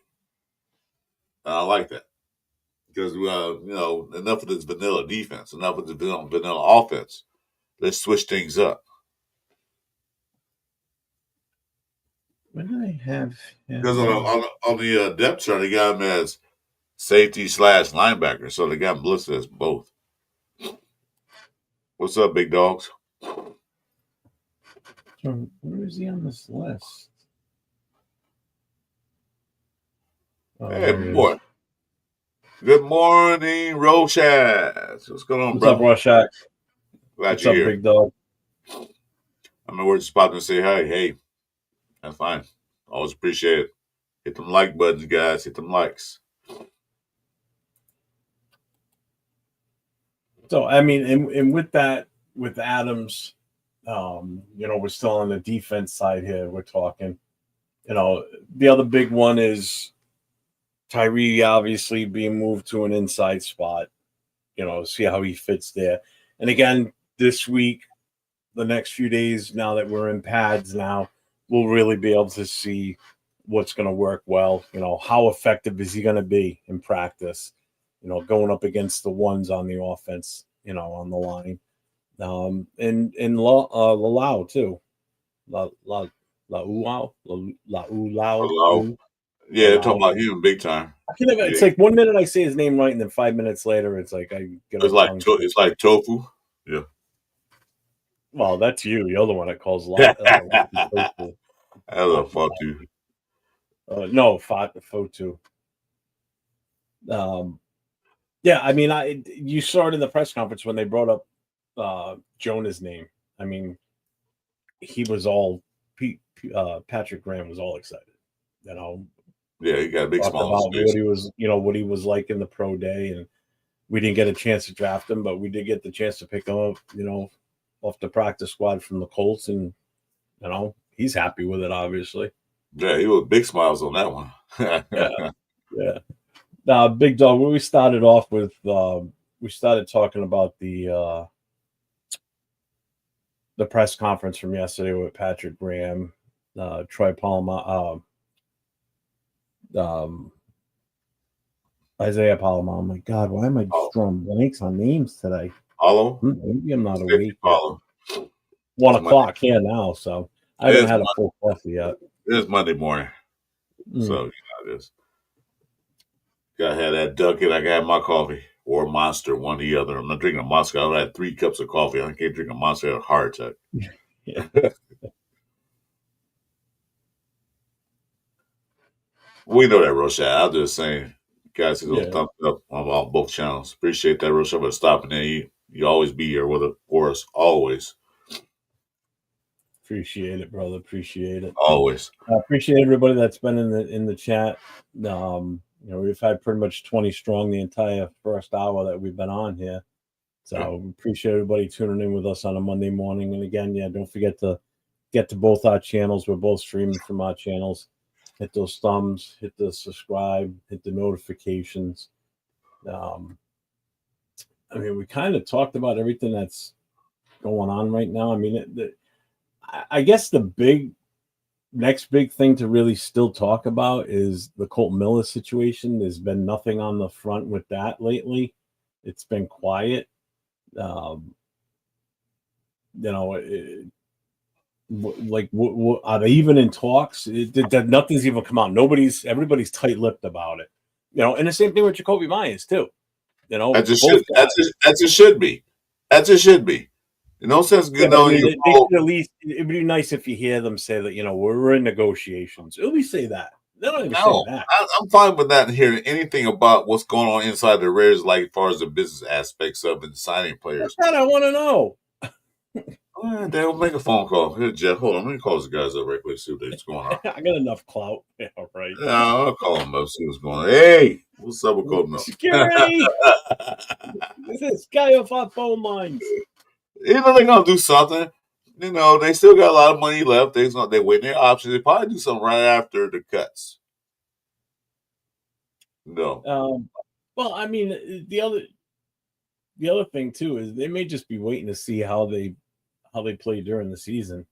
And I like that because you know, enough of this vanilla defense, enough of the vanilla offense. Let's switch things up. What do they have? Because on the depth chart, they got him as safety / linebacker, so they got him listed as both. What's up, big dogs? So where is he on this list? Hey, boy. Good morning, Roshaz. What's going on, brother? What's up, Rorschach? Glad What's you're up, here. big dog? I mean, we're just popping to say hi. Hey, that's fine. Always appreciate it. Hit them like buttons, guys. Hit them likes. So, I mean, and with that, with Adams, you know, we're still on the defense side here. We're talking, you know, the other big one is Tyree obviously being moved to an inside spot, you know, see how he fits there. And again, this week, the next few days, now that we're in pads now, we'll really be able to see what's going to work well. You know, how effective is he going to be in practice? You know, going up against the ones on the offense, you know, on the line. And Laulu too. Laulu. Yeah, they're talking about him big time. It's like 1 minute I say his name right, and then 5 minutes later, it's like I get. It's like tofu. Yeah. Well, that's you. You're the one that calls tofu. That's a fotu. No, fotu. Yeah, I mean, you saw it in the press conference when they brought up Jonah's name. I mean, he was all Patrick Graham was all excited. You know. Yeah, he got a big smile. About what he was, you know, what he was like in the pro day, and we didn't get a chance to draft him, but we did get the chance to pick him up, you know, off the practice squad from the Colts, and you know, he's happy with it, obviously. Yeah, he was big smiles on that one. Yeah. Big dog. When we started off with, we started talking about the press conference from yesterday with Patrick Graham, Troy Pola-Mao, Isaiah Pola-Mao. Oh my God, why am I just drawing blanks on names today? Maybe I'm not awake. 1 o'clock here now, so I haven't had a full coffee yet. It's Monday morning, so you know this. Gotta have that Dunkin'. I gotta have my coffee or a Monster, one or the other. I'm not drinking a Monster. I've had 3 cups of coffee. I can't drink a Monster. I have a heart attack. Yeah. We know that, Roshad. I'm just saying, guys, thumbs up on both channels. Appreciate that, Roshad, for stopping there. You always be here for us, always. Appreciate it, brother. Appreciate it. Always. I appreciate everybody that's been in the chat. You know, we've had pretty much 20 strong the entire first hour that we've been on here. So we appreciate everybody tuning in with us on a Monday morning. And again, don't forget to get to both our channels. We're both streaming from our channels. Hit those thumbs, hit the subscribe, hit the notifications. I mean, we kind of talked about everything that's going on right now. I mean, I guess the next big thing to really still talk about is the Kolton Miller situation. There's been nothing on the front with that lately. It's been quiet. You know, are they even in talks? Nothing's even come out. Everybody's tight-lipped about it. You know, and the same thing with Jacoby Myers too. You know, that's it should be. That's it should be. No sense good on you. At least it'd be nice if you hear them say that, you know, we're in negotiations. At least say that. They don't even say that. I'm fine with not hearing anything about what's going on inside the Raiders, like as far as the business aspects of and signing players. That's what I want to know. They'll make a phone call. Here, Jeff, hold on. Let me call these guys up right quick, see what's going on. I got enough clout. Yeah, right. Yeah, I'll call them up, see what's going on. Hey, what's up with Kolton? Security! This guy off our phone lines. You know they're going to do something. they still got a lot of money left. They win their options. They probably do something right after the cuts. No. Well, I mean, the other thing too is they may just be waiting to see how they play during the season,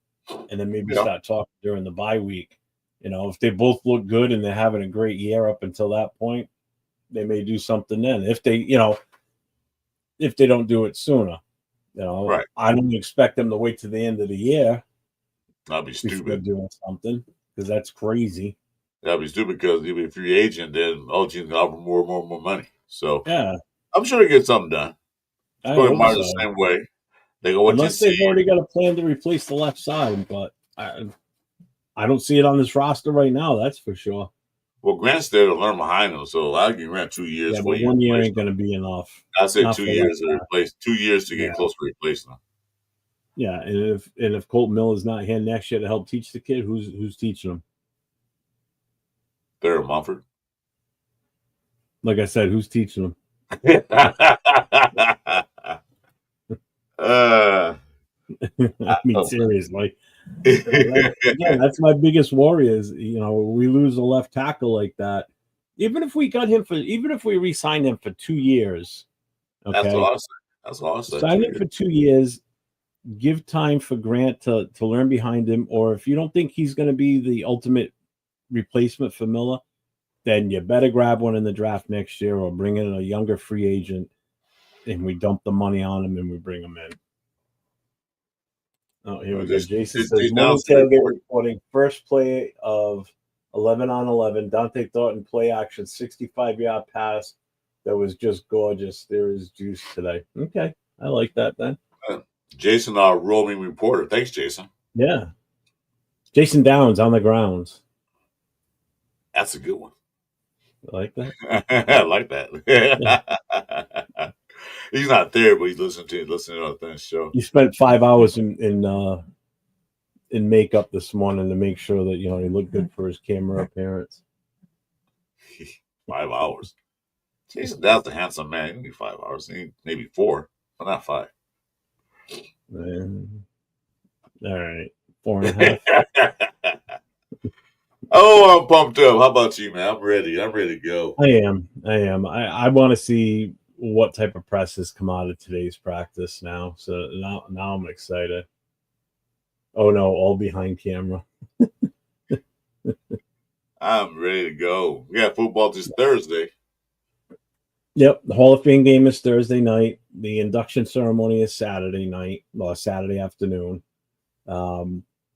and then maybe start talking during the bye week. If they both look good and they're having a great year up until that point, they may do something then. If they don't do it sooner, right. I don't expect them to wait to the end of the year. That'd be stupid. Doing something, because that's crazy. That'd be stupid because you'll be a free agent, then OG's gonna offer more money. So yeah, I'm sure they get something done. It's going to march the same way. They go unless they've already got a plan to replace the left side, but I don't see it on this roster right now. That's for sure. Well, Grant's there to learn behind him, so I'll give Grant 2 years. Yeah, but 1 year ain't going to be enough. I said 2 years to replace. 2 years to get close to replacing him. Yeah, and if Kolton Miller is not here next year to help teach the kid, who's teaching him? Barry Mumford. Like I said, who's teaching him? I mean, seriously. Again, that's my biggest worry is, we lose a left tackle like that. Even if we re-signed him for 2 years, okay? That's awesome. Sign him for 2 years. Give time for Grant to learn behind him. Or if you don't think he's going to be the ultimate replacement for Miller, then you better grab one in the draft next year or bring in a younger free agent and we dump the money on him and we bring him in. Oh, here we go. Jason says, morning tailgate reporting, first play of 11 on 11. Dante Thornton play action, 65-yard pass. That was just gorgeous. There is juice today. Okay. I like that then. Jason, our roaming reporter. Thanks, Jason. Yeah. Jason Downs on the grounds. That's a good one. I like that. I like that. Yeah. He's not there, but he's listening to other things. Show. He spent 5 hours in makeup this morning to make sure that he looked good for his camera appearance. 5 hours. Jason Downs a handsome man. He need 5 hours. He need maybe 4, but not 5. All right, 4.5. Oh, I'm pumped up. How about you, man? I'm ready. I'm ready to go. I am. I want to see what type of presses come out of today's practice now. So now I'm excited. Oh no, all behind camera. I'm ready to go. We got football this Thursday. Yep, the Hall of Fame game is Thursday night. The induction ceremony is Saturday night, Saturday afternoon.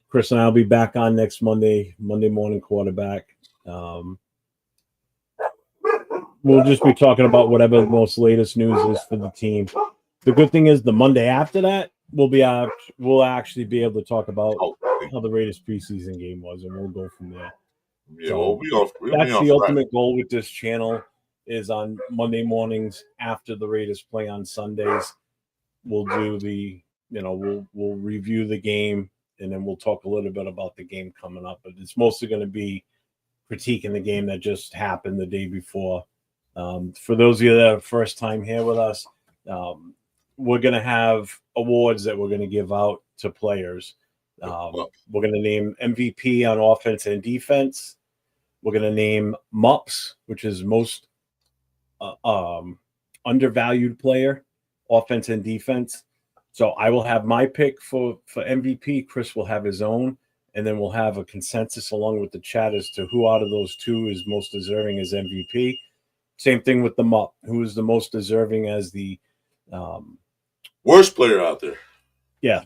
Chris and I will be back on next Monday morning quarterback. We'll just be talking about whatever the most latest news is for the team. The good thing is the Monday after that, we'll actually be able to talk about how the Raiders preseason game was, and we'll go from there. Yeah, so that's the ultimate goal with this channel is on Monday mornings after the Raiders play on Sundays. We'll do we'll review the game, and then we'll talk a little bit about the game coming up. But it's mostly going to be critiquing the game that just happened the day before. For those of you that are first time here with us, we're going to have awards that we're going to give out to players. We're going to name MVP on offense and defense. We're going to name MUPS, which is most undervalued player, offense and defense. So I will have my pick for MVP. Chris will have his own, and then we'll have a consensus along with the chat as to who out of those two is most deserving as MVP. Same thing with the MUP. Who is the most deserving as the worst player out there? Yeah.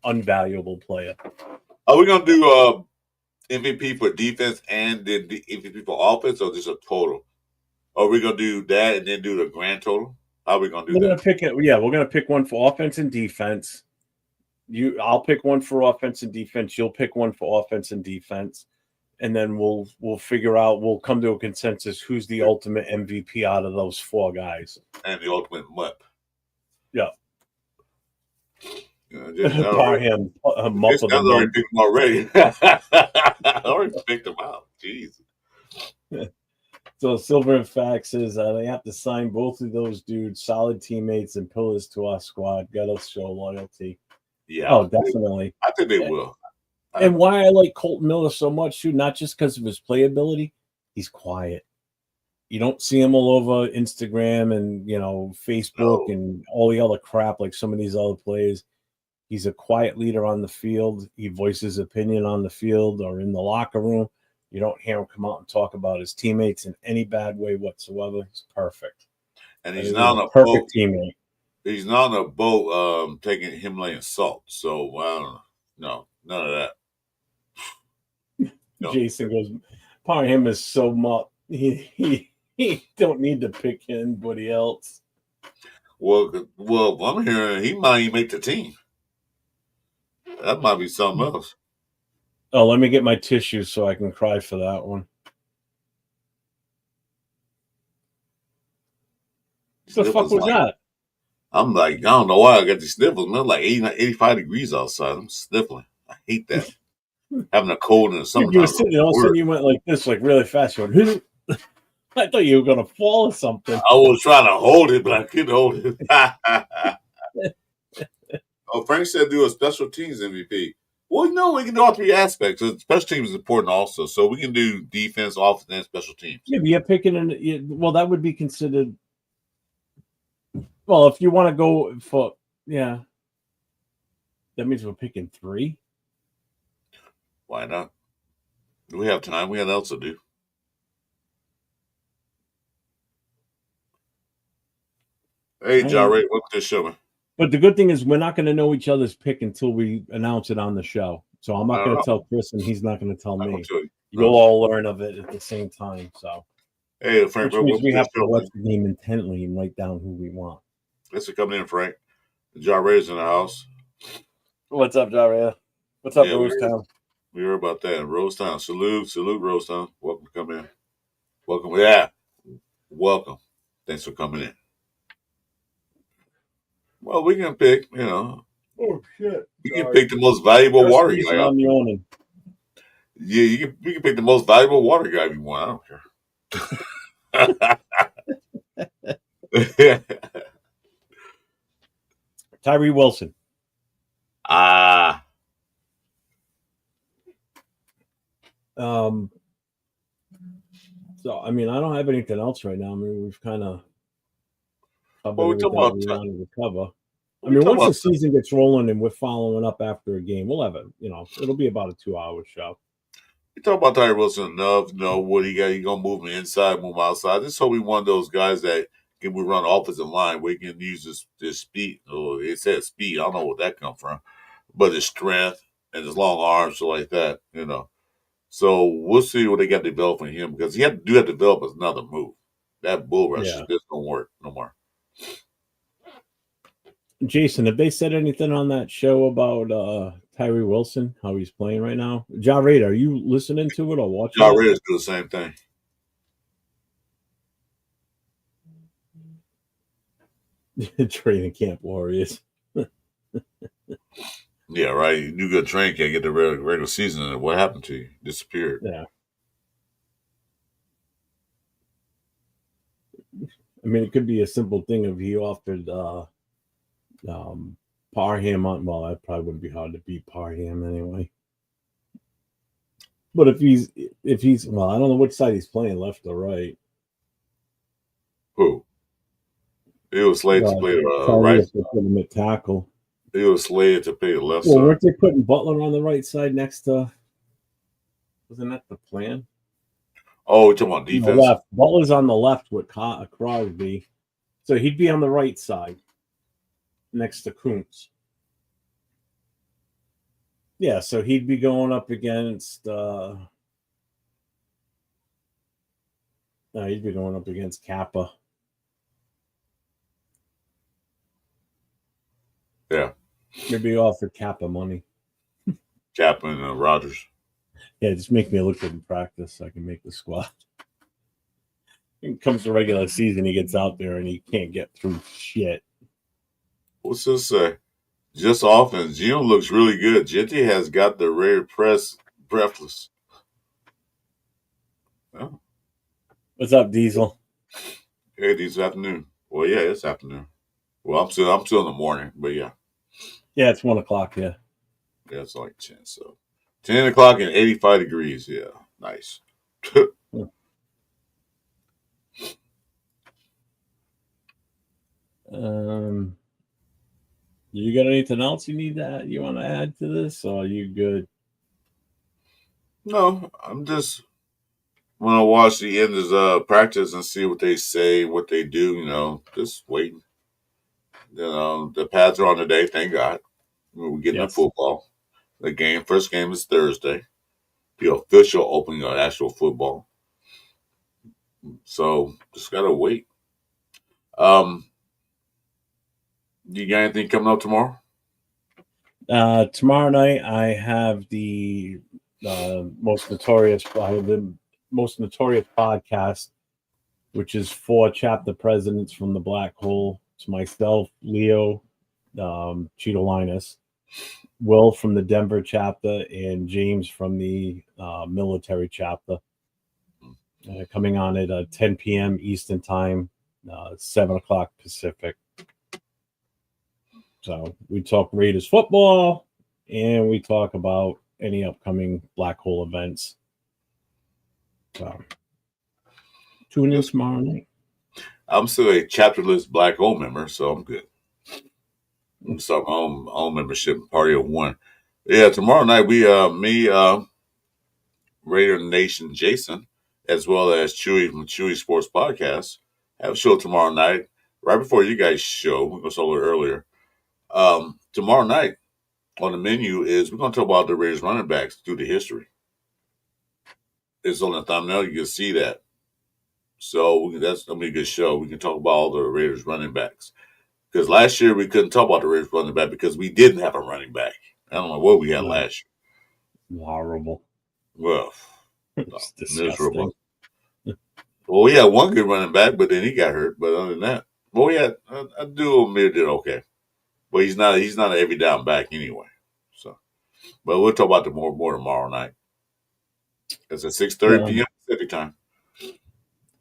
Unvaluable player. Are we going to do MVP for defense and then the MVP for offense, or just a total? Or are we going to do that and then do the grand total? How are we going to do that? We're going to pick one for offense and defense. I'll pick one for offense and defense. You'll pick one for offense and defense. And then we'll figure out, we'll come to a consensus who's the ultimate MVP out of those four guys. And the ultimate MUP. Yeah. Bar him. This guy's already picked him already. I already picked him out. Jeez. So Silver and Fact says they have to sign both of those dudes, solid teammates and pillars to our squad. Got to show loyalty. Yeah. Oh, definitely. I think they will. And why I like Kolton Miller so much, too, not just because of his playability, he's quiet. You don't see him all over Instagram and, Facebook and all the other crap like some of these other players. He's a quiet leader on the field. He voices his opinion on the field or in the locker room. You don't hear him come out and talk about his teammates in any bad way whatsoever. He's perfect. And he's not on a perfect boat. teammate. He's not on a boat taking Himalayan salt. So, no, none of that. No. Jason goes, part of him is so much. He don't need to pick anybody else. Well, I'm hearing he might even make the team. That might be something else. Oh, let me get my tissue so I can cry for that one. What the fuck was that? I'm like, I don't know why I got these sniffles, man. Like 85 degrees outside. I'm sniffling. I hate that. Having a cold in the summer. You were sitting, all of a sudden you went like this, like really fast. You went, I thought you were going to fall or something. I was trying to hold it, but I couldn't hold it. Frank said do a special teams MVP. Well, no, we can do all three aspects. Special teams is important also. So we can do defense, offense, and special teams. Yeah, but you're picking well, that would be considered. Well, if you want to go for, that means we're picking three. Why not? We have time. We have else to do. Hey, John Ray, welcome to the show, man. But the good thing is we're not going to know each other's pick until we announce it on the show. So I'm not going to tell Chris, and he's not going to tell me. You'll all learn of it at the same time. So, hey, Frank, we have to watch the game intently and write down who we want. Thanks for coming in, Frank. John Ray's in the house. What's up, John Ray? What's up, Rosetown? We heard about that. Rosetown. Salute, Rosetown. Welcome to come in. Welcome. Yeah. Welcome. Thanks for coming in. Well, we can pick, Oh, shit. We can pick the most valuable water guy. Yeah, we can pick the most valuable water guy if you want. I don't care. Tyree Wilson. So, I mean, I don't have anything else right now. I mean, we've kind of covered everything we wanted to cover. I mean, once the season gets rolling and we're following up after a game, we'll have it'll be about a 2-hour show. We talk about Tyree Wilson enough, what he got. He going to move him inside, move him outside. This is how we want those guys that can we run offensive line where he can use this speed. Oh, it says speed. I don't know where that come from. But his strength and his long arms, so like that, So we'll see what they got developing him because he have to develop another move. That bull rush just don't work no more. Jason, have they said anything on that show about Tyree Wilson, how he's playing right now? Ja Raider, are you listening to it or watching Ja Raider's do the same thing. Training camp warriors. Yeah, right. You do good training camp, get the regular season, and what happened to you? Disappeared. Yeah. I mean, it could be a simple thing if he offered Parham on. Well, that probably wouldn't be hard to beat Parham anyway. But if he's well, I don't know which side he's playing, left or right. Who? He was slated to play right. Put him at tackle. He was slated to play the left side. Well, weren't they putting Butler on the right side next to? Wasn't that the plan? Oh, you're talking about defense? On the left. Butler's on the left with Crosby. So he'd be on the right side next to Kuntz. Yeah, so he'd be going up against he'd be going up against Kappa. Yeah. Maybe offer Kappa money. Kappa and Rogers. Yeah, just make me look good in practice so I can make the squad. It comes to regular season, he gets out there and he can't get through shit. What's this say? Just offense. Geno looks really good. Jeanty has got the Raider press breathless. Oh. What's up, Diesel? Hey, this afternoon. Well, yeah, it's afternoon. Well, I'm still in the morning, but yeah. Yeah, it's 1 o'clock. Yeah. Yeah, it's like 10. So 10 o'clock and 85 degrees. Yeah, nice. You got anything else you want to add to this, or are you good? No, I'm just want to watch the end of practice and see what they say, what they do. Just waiting. The pads are on today. Thank God. We're getting the football. The first game is Thursday. The official opening of actual football. So just gotta wait. You got anything coming up tomorrow? Tomorrow night I have the most notorious podcast, which is 4 chapter presidents from the Black Hole. It's myself, Leo, Cheeto Linus, Will from the Denver chapter, and James from the military chapter. Coming on at 10 p.m. Eastern Time, 7 o'clock Pacific. So we talk Raiders football, and we talk about any upcoming Black Hole events. So tune in tomorrow night. I'm still a chapterless Black Hole member, so I'm good. I'm starting my own membership, party of one. Yeah, tomorrow night we Raider Nation Jason, as well as Chewy from Chewy Sports Podcast, have a show tomorrow night, right before you guys' show. We're gonna start a little earlier. Tomorrow night on the menu is we're gonna talk about the Raiders running backs through the history. It's on the thumbnail, you can see that. So that's gonna be a good show. We can talk about all the Raiders running backs. Because last year we couldn't talk about the Raiders running back because we didn't have a running back. I don't know what we had last year. Horrible. Well, miserable. Well, we had one good running back, but then he got hurt. But other than that, well, we had a duo did okay. But he's not an every down back anyway. So, but we'll talk about the more tomorrow night. It's at 6:30 p.m. Pacific time.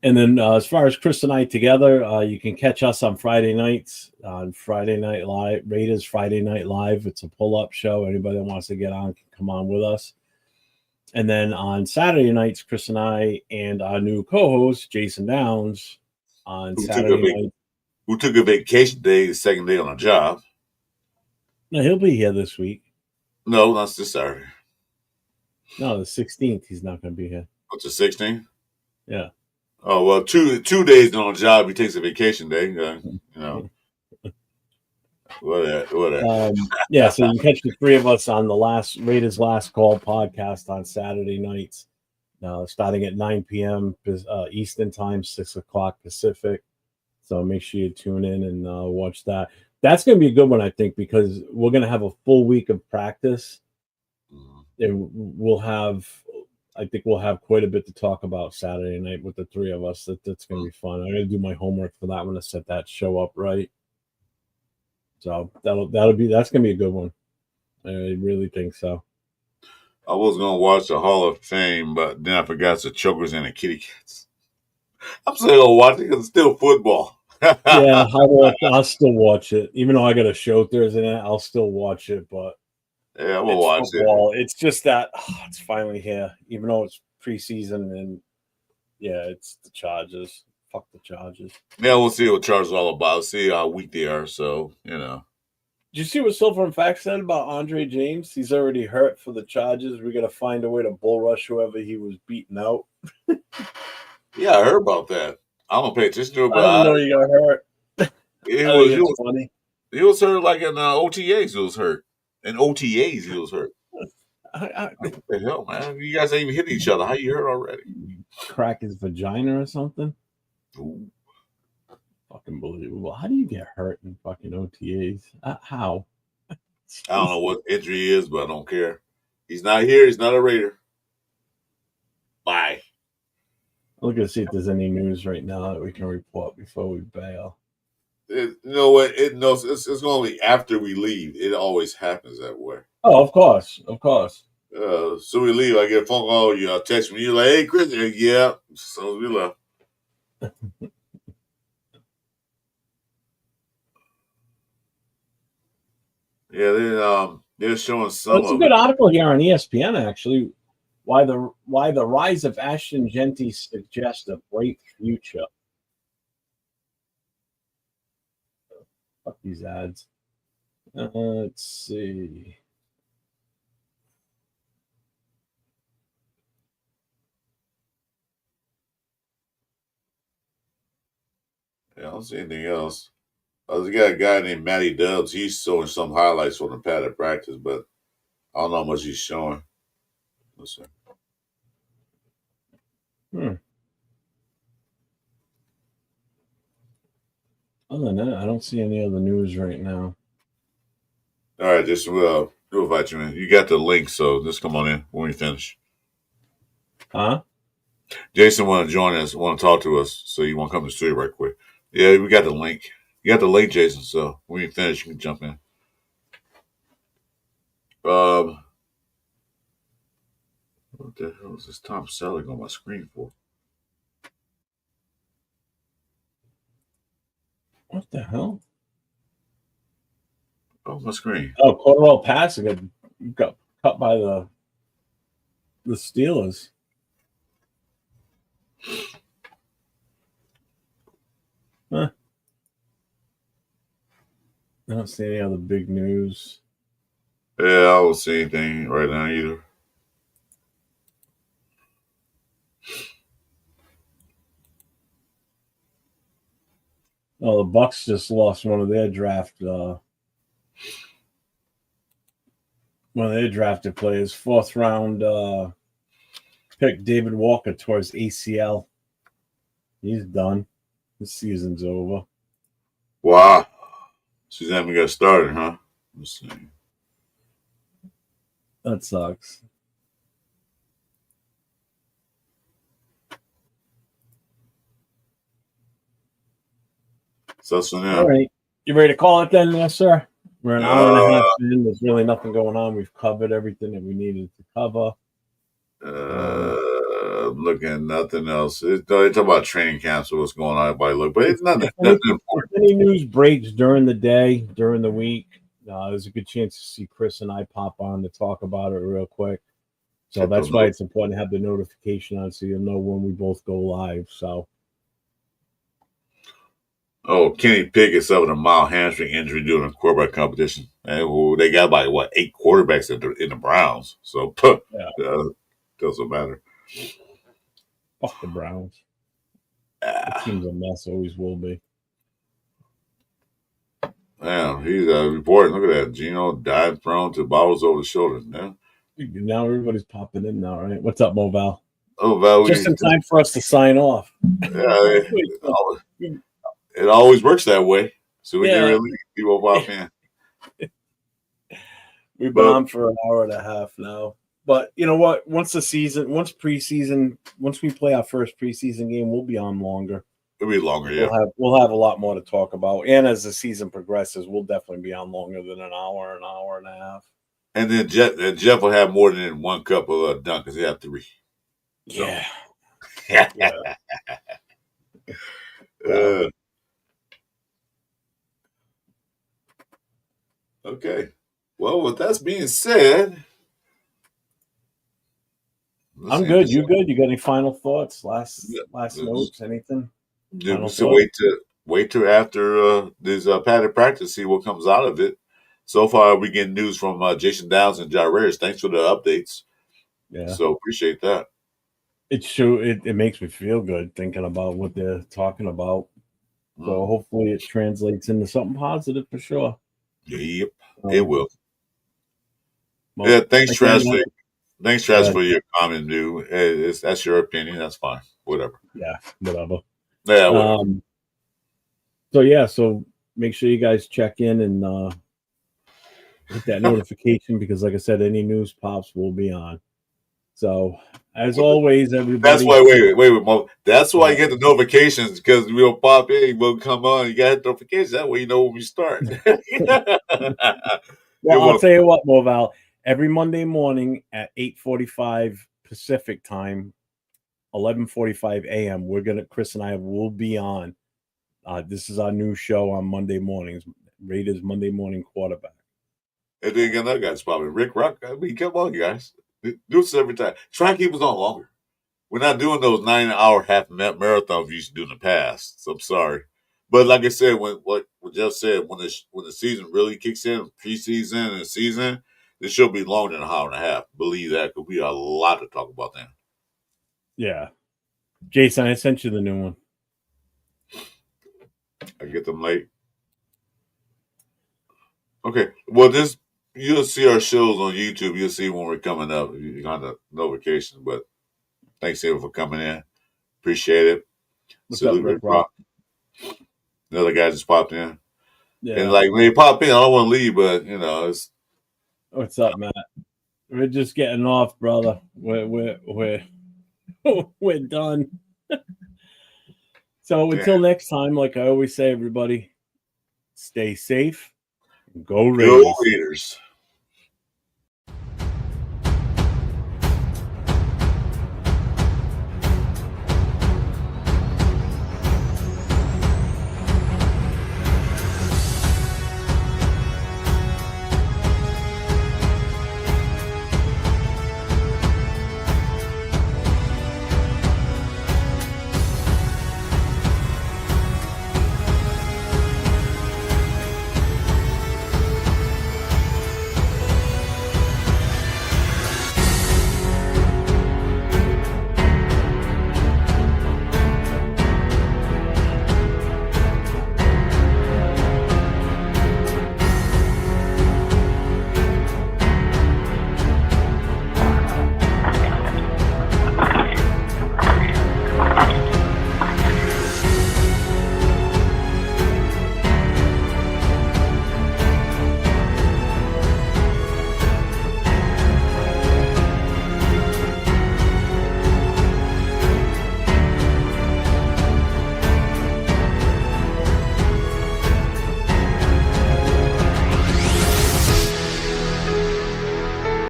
And then as far as Chris and I together, you can catch us on Friday nights on Friday Night Live, Raiders Friday Night Live. It's a pull-up show. Anybody that wants to get on can come on with us. And then on Saturday nights, Chris and I and our new co-host, Jason Downs, on Saturday night. Who took a vacation day, the second day on a job. No, he'll be here this week. No, not this Saturday. No, the 16th, he's not going to be here. What's the 16th? Yeah. Oh, well, two days on a job, he takes a vacation day. Whatever. Yeah, so you can catch the three of us on the Raiders Last Call podcast on Saturday nights, starting at 9 p.m. Eastern Time, 6 o'clock Pacific. So make sure you tune in and watch that. That's going to be a good one, I think, because we're going to have a full week of practice. And we'll have quite a bit to talk about Saturday night with the three of us. That's going to be fun. I'm going to do my homework for that one to set that show up right. So that's going to be a good one. I really think so. I was going to watch the Hall of Fame, but then I forgot the Chokers and the Kitty Cats. I'm still going to watch it because it's still football. Yeah, I'll still watch it. Even though I got a show Thursday night, I'll still watch it. But yeah, we'll watch football. It's just that it's finally here, even though it's preseason. And yeah, it's the Chargers. Fuck the Chargers. Yeah, we'll see what Chargers are all about. See how weak they are. So, Did you see what Silver and Fact said about Andre James? He's already hurt for the Chargers. We got to find a way to bull rush whoever he was beating out. Yeah, I heard about that. I don't pay attention to it, but I didn't know you got hurt. He was funny. He was hurt like in OTAs. He was hurt. In OTAs, he was hurt. What the hell, man? You guys ain't even hit each other. How you hurt already? Crack his vagina or something? Ooh. Fucking believable. How do you get hurt in fucking OTAs? How? I don't know what injury is, but I don't care. He's not here. He's not a Raider. Bye. I'm looking to see if there's any news right now that we can report before we bail. You know what? It's going to be after we leave. It always happens that way. Oh, of course. So we leave. I get a phone call. You text me. You're like, "Hey, Chris." Yeah. So we left. Yeah, they're showing some. It's a good article here on ESPN actually. Why the rise of Ashton Jeanty suggests a bright future. Fuck these ads. Let's see. Yeah, I don't see anything else. We got a guy named Matty Dubs. He's showing some highlights from the padded practice, but I don't know how much he's showing. Let's see. Other than that, I don't see any other news right now. All right, just we'll invite you in. You got the link, so just come on in when we finish. Huh? Jason want to join us, want to talk to us, so you want to come to the studio right quick. Yeah, we got the link. You got the link, Jason, so when you finish, you can jump in. What the hell is this Tom Selleck on my screen for? What the hell? Oh, my screen. Oh, Cordell Patterson got cut by the Steelers. Huh. I don't see any other big news. Yeah, I don't see anything right now either. Oh, the Bucks just lost one of their drafted players. 4th round pick David Walker towards ACL. He's done. The season's over. Wow. She's haven't got started, huh? Let's see. That sucks. So now. All right. You ready to call it then, yes, sir? We're an hour and a half in. There's really nothing going on. We've covered everything that we needed to cover. I'm looking at nothing else. They talk about training camps or what's going on. Everybody look, but it's nothing important. If any news breaks during the day, during the week, there's a good chance to see Chris and I pop on to talk about it real quick. So that's why it's important to have the notification on so you'll know when we both go live. So. Oh, Kenny Pickett suffered a mild hamstring injury during a quarterback competition. And they got like 8 quarterbacks in the Browns. So doesn't matter. Fuck the Browns. The team's a mess, always will be. Yeah, he's reporting. Look at that. Geno died prone to bottles over the shoulders. Yeah. Now everybody's popping in now, right? What's up, Mo Val? Oh, Val. Just in time for us to sign off. Yeah, it always works that way. So we can really people pop in. We've been on for an hour and a half now. But you know what? Once we play our first preseason game, we'll be on longer. It'll be longer, yeah. We'll have a lot more to talk about. And as the season progresses, we'll definitely be on longer than an hour and a half. And then Jeff will have more than 1 cup of dunk because he have 3. Yeah. Okay. Well, with that being said, I'm good. You good? You got any final thoughts? Last notes? Anything? So wait till after this padded practice, see what comes out of it. So far, we get news from Jason Downs and Jairus. Thanks for the updates. Yeah. So appreciate that. It makes me feel good thinking about what they're talking about. So hopefully it translates into something positive for sure. Yep, it will. Thanks, Trash, for your comment, dude. That's your opinion. That's fine. Whatever. Yeah, whatever. Yeah, whatever. So make sure you guys check in and hit that notification because, like I said, any news pops will be on. So, as always, everybody. That's why. Wait, Mo. That's why you get the notifications because we'll pop in, we'll come on. You got notifications. That way you know when we start. Well, I'll tell you what, Moval. Every Monday morning at 8:45 Pacific time 11:45 a.m. Chris and I will be on. This is our new show on Monday mornings, Raiders Monday Morning Quarterback. And then again, that guy's probably Rick Rock. I mean, come on, you guys. Do this every time. Try to keep us on longer. We're not doing those 9-hour half marathons we used to do in the past. So I'm sorry. But like I said, what Jeff said, when the season really kicks in, preseason and season, this show will be longer than an hour and a half. Believe that, because we have a lot to talk about then. Yeah. Jason, I sent you the new one. I get them late. Okay. Well, you'll see our shows on YouTube. You'll see when we're coming up. You got the notification. But thanks, everyone, for coming in. Appreciate it. What's Salute up, Rick Rock? Another guy just popped in. Yeah. And like when he popped in, I don't want to leave, but it's. What's up, Matt? We're just getting off, brother. We're we're done. So until next time, like I always say, everybody, stay safe. Go Raiders. Go Raiders.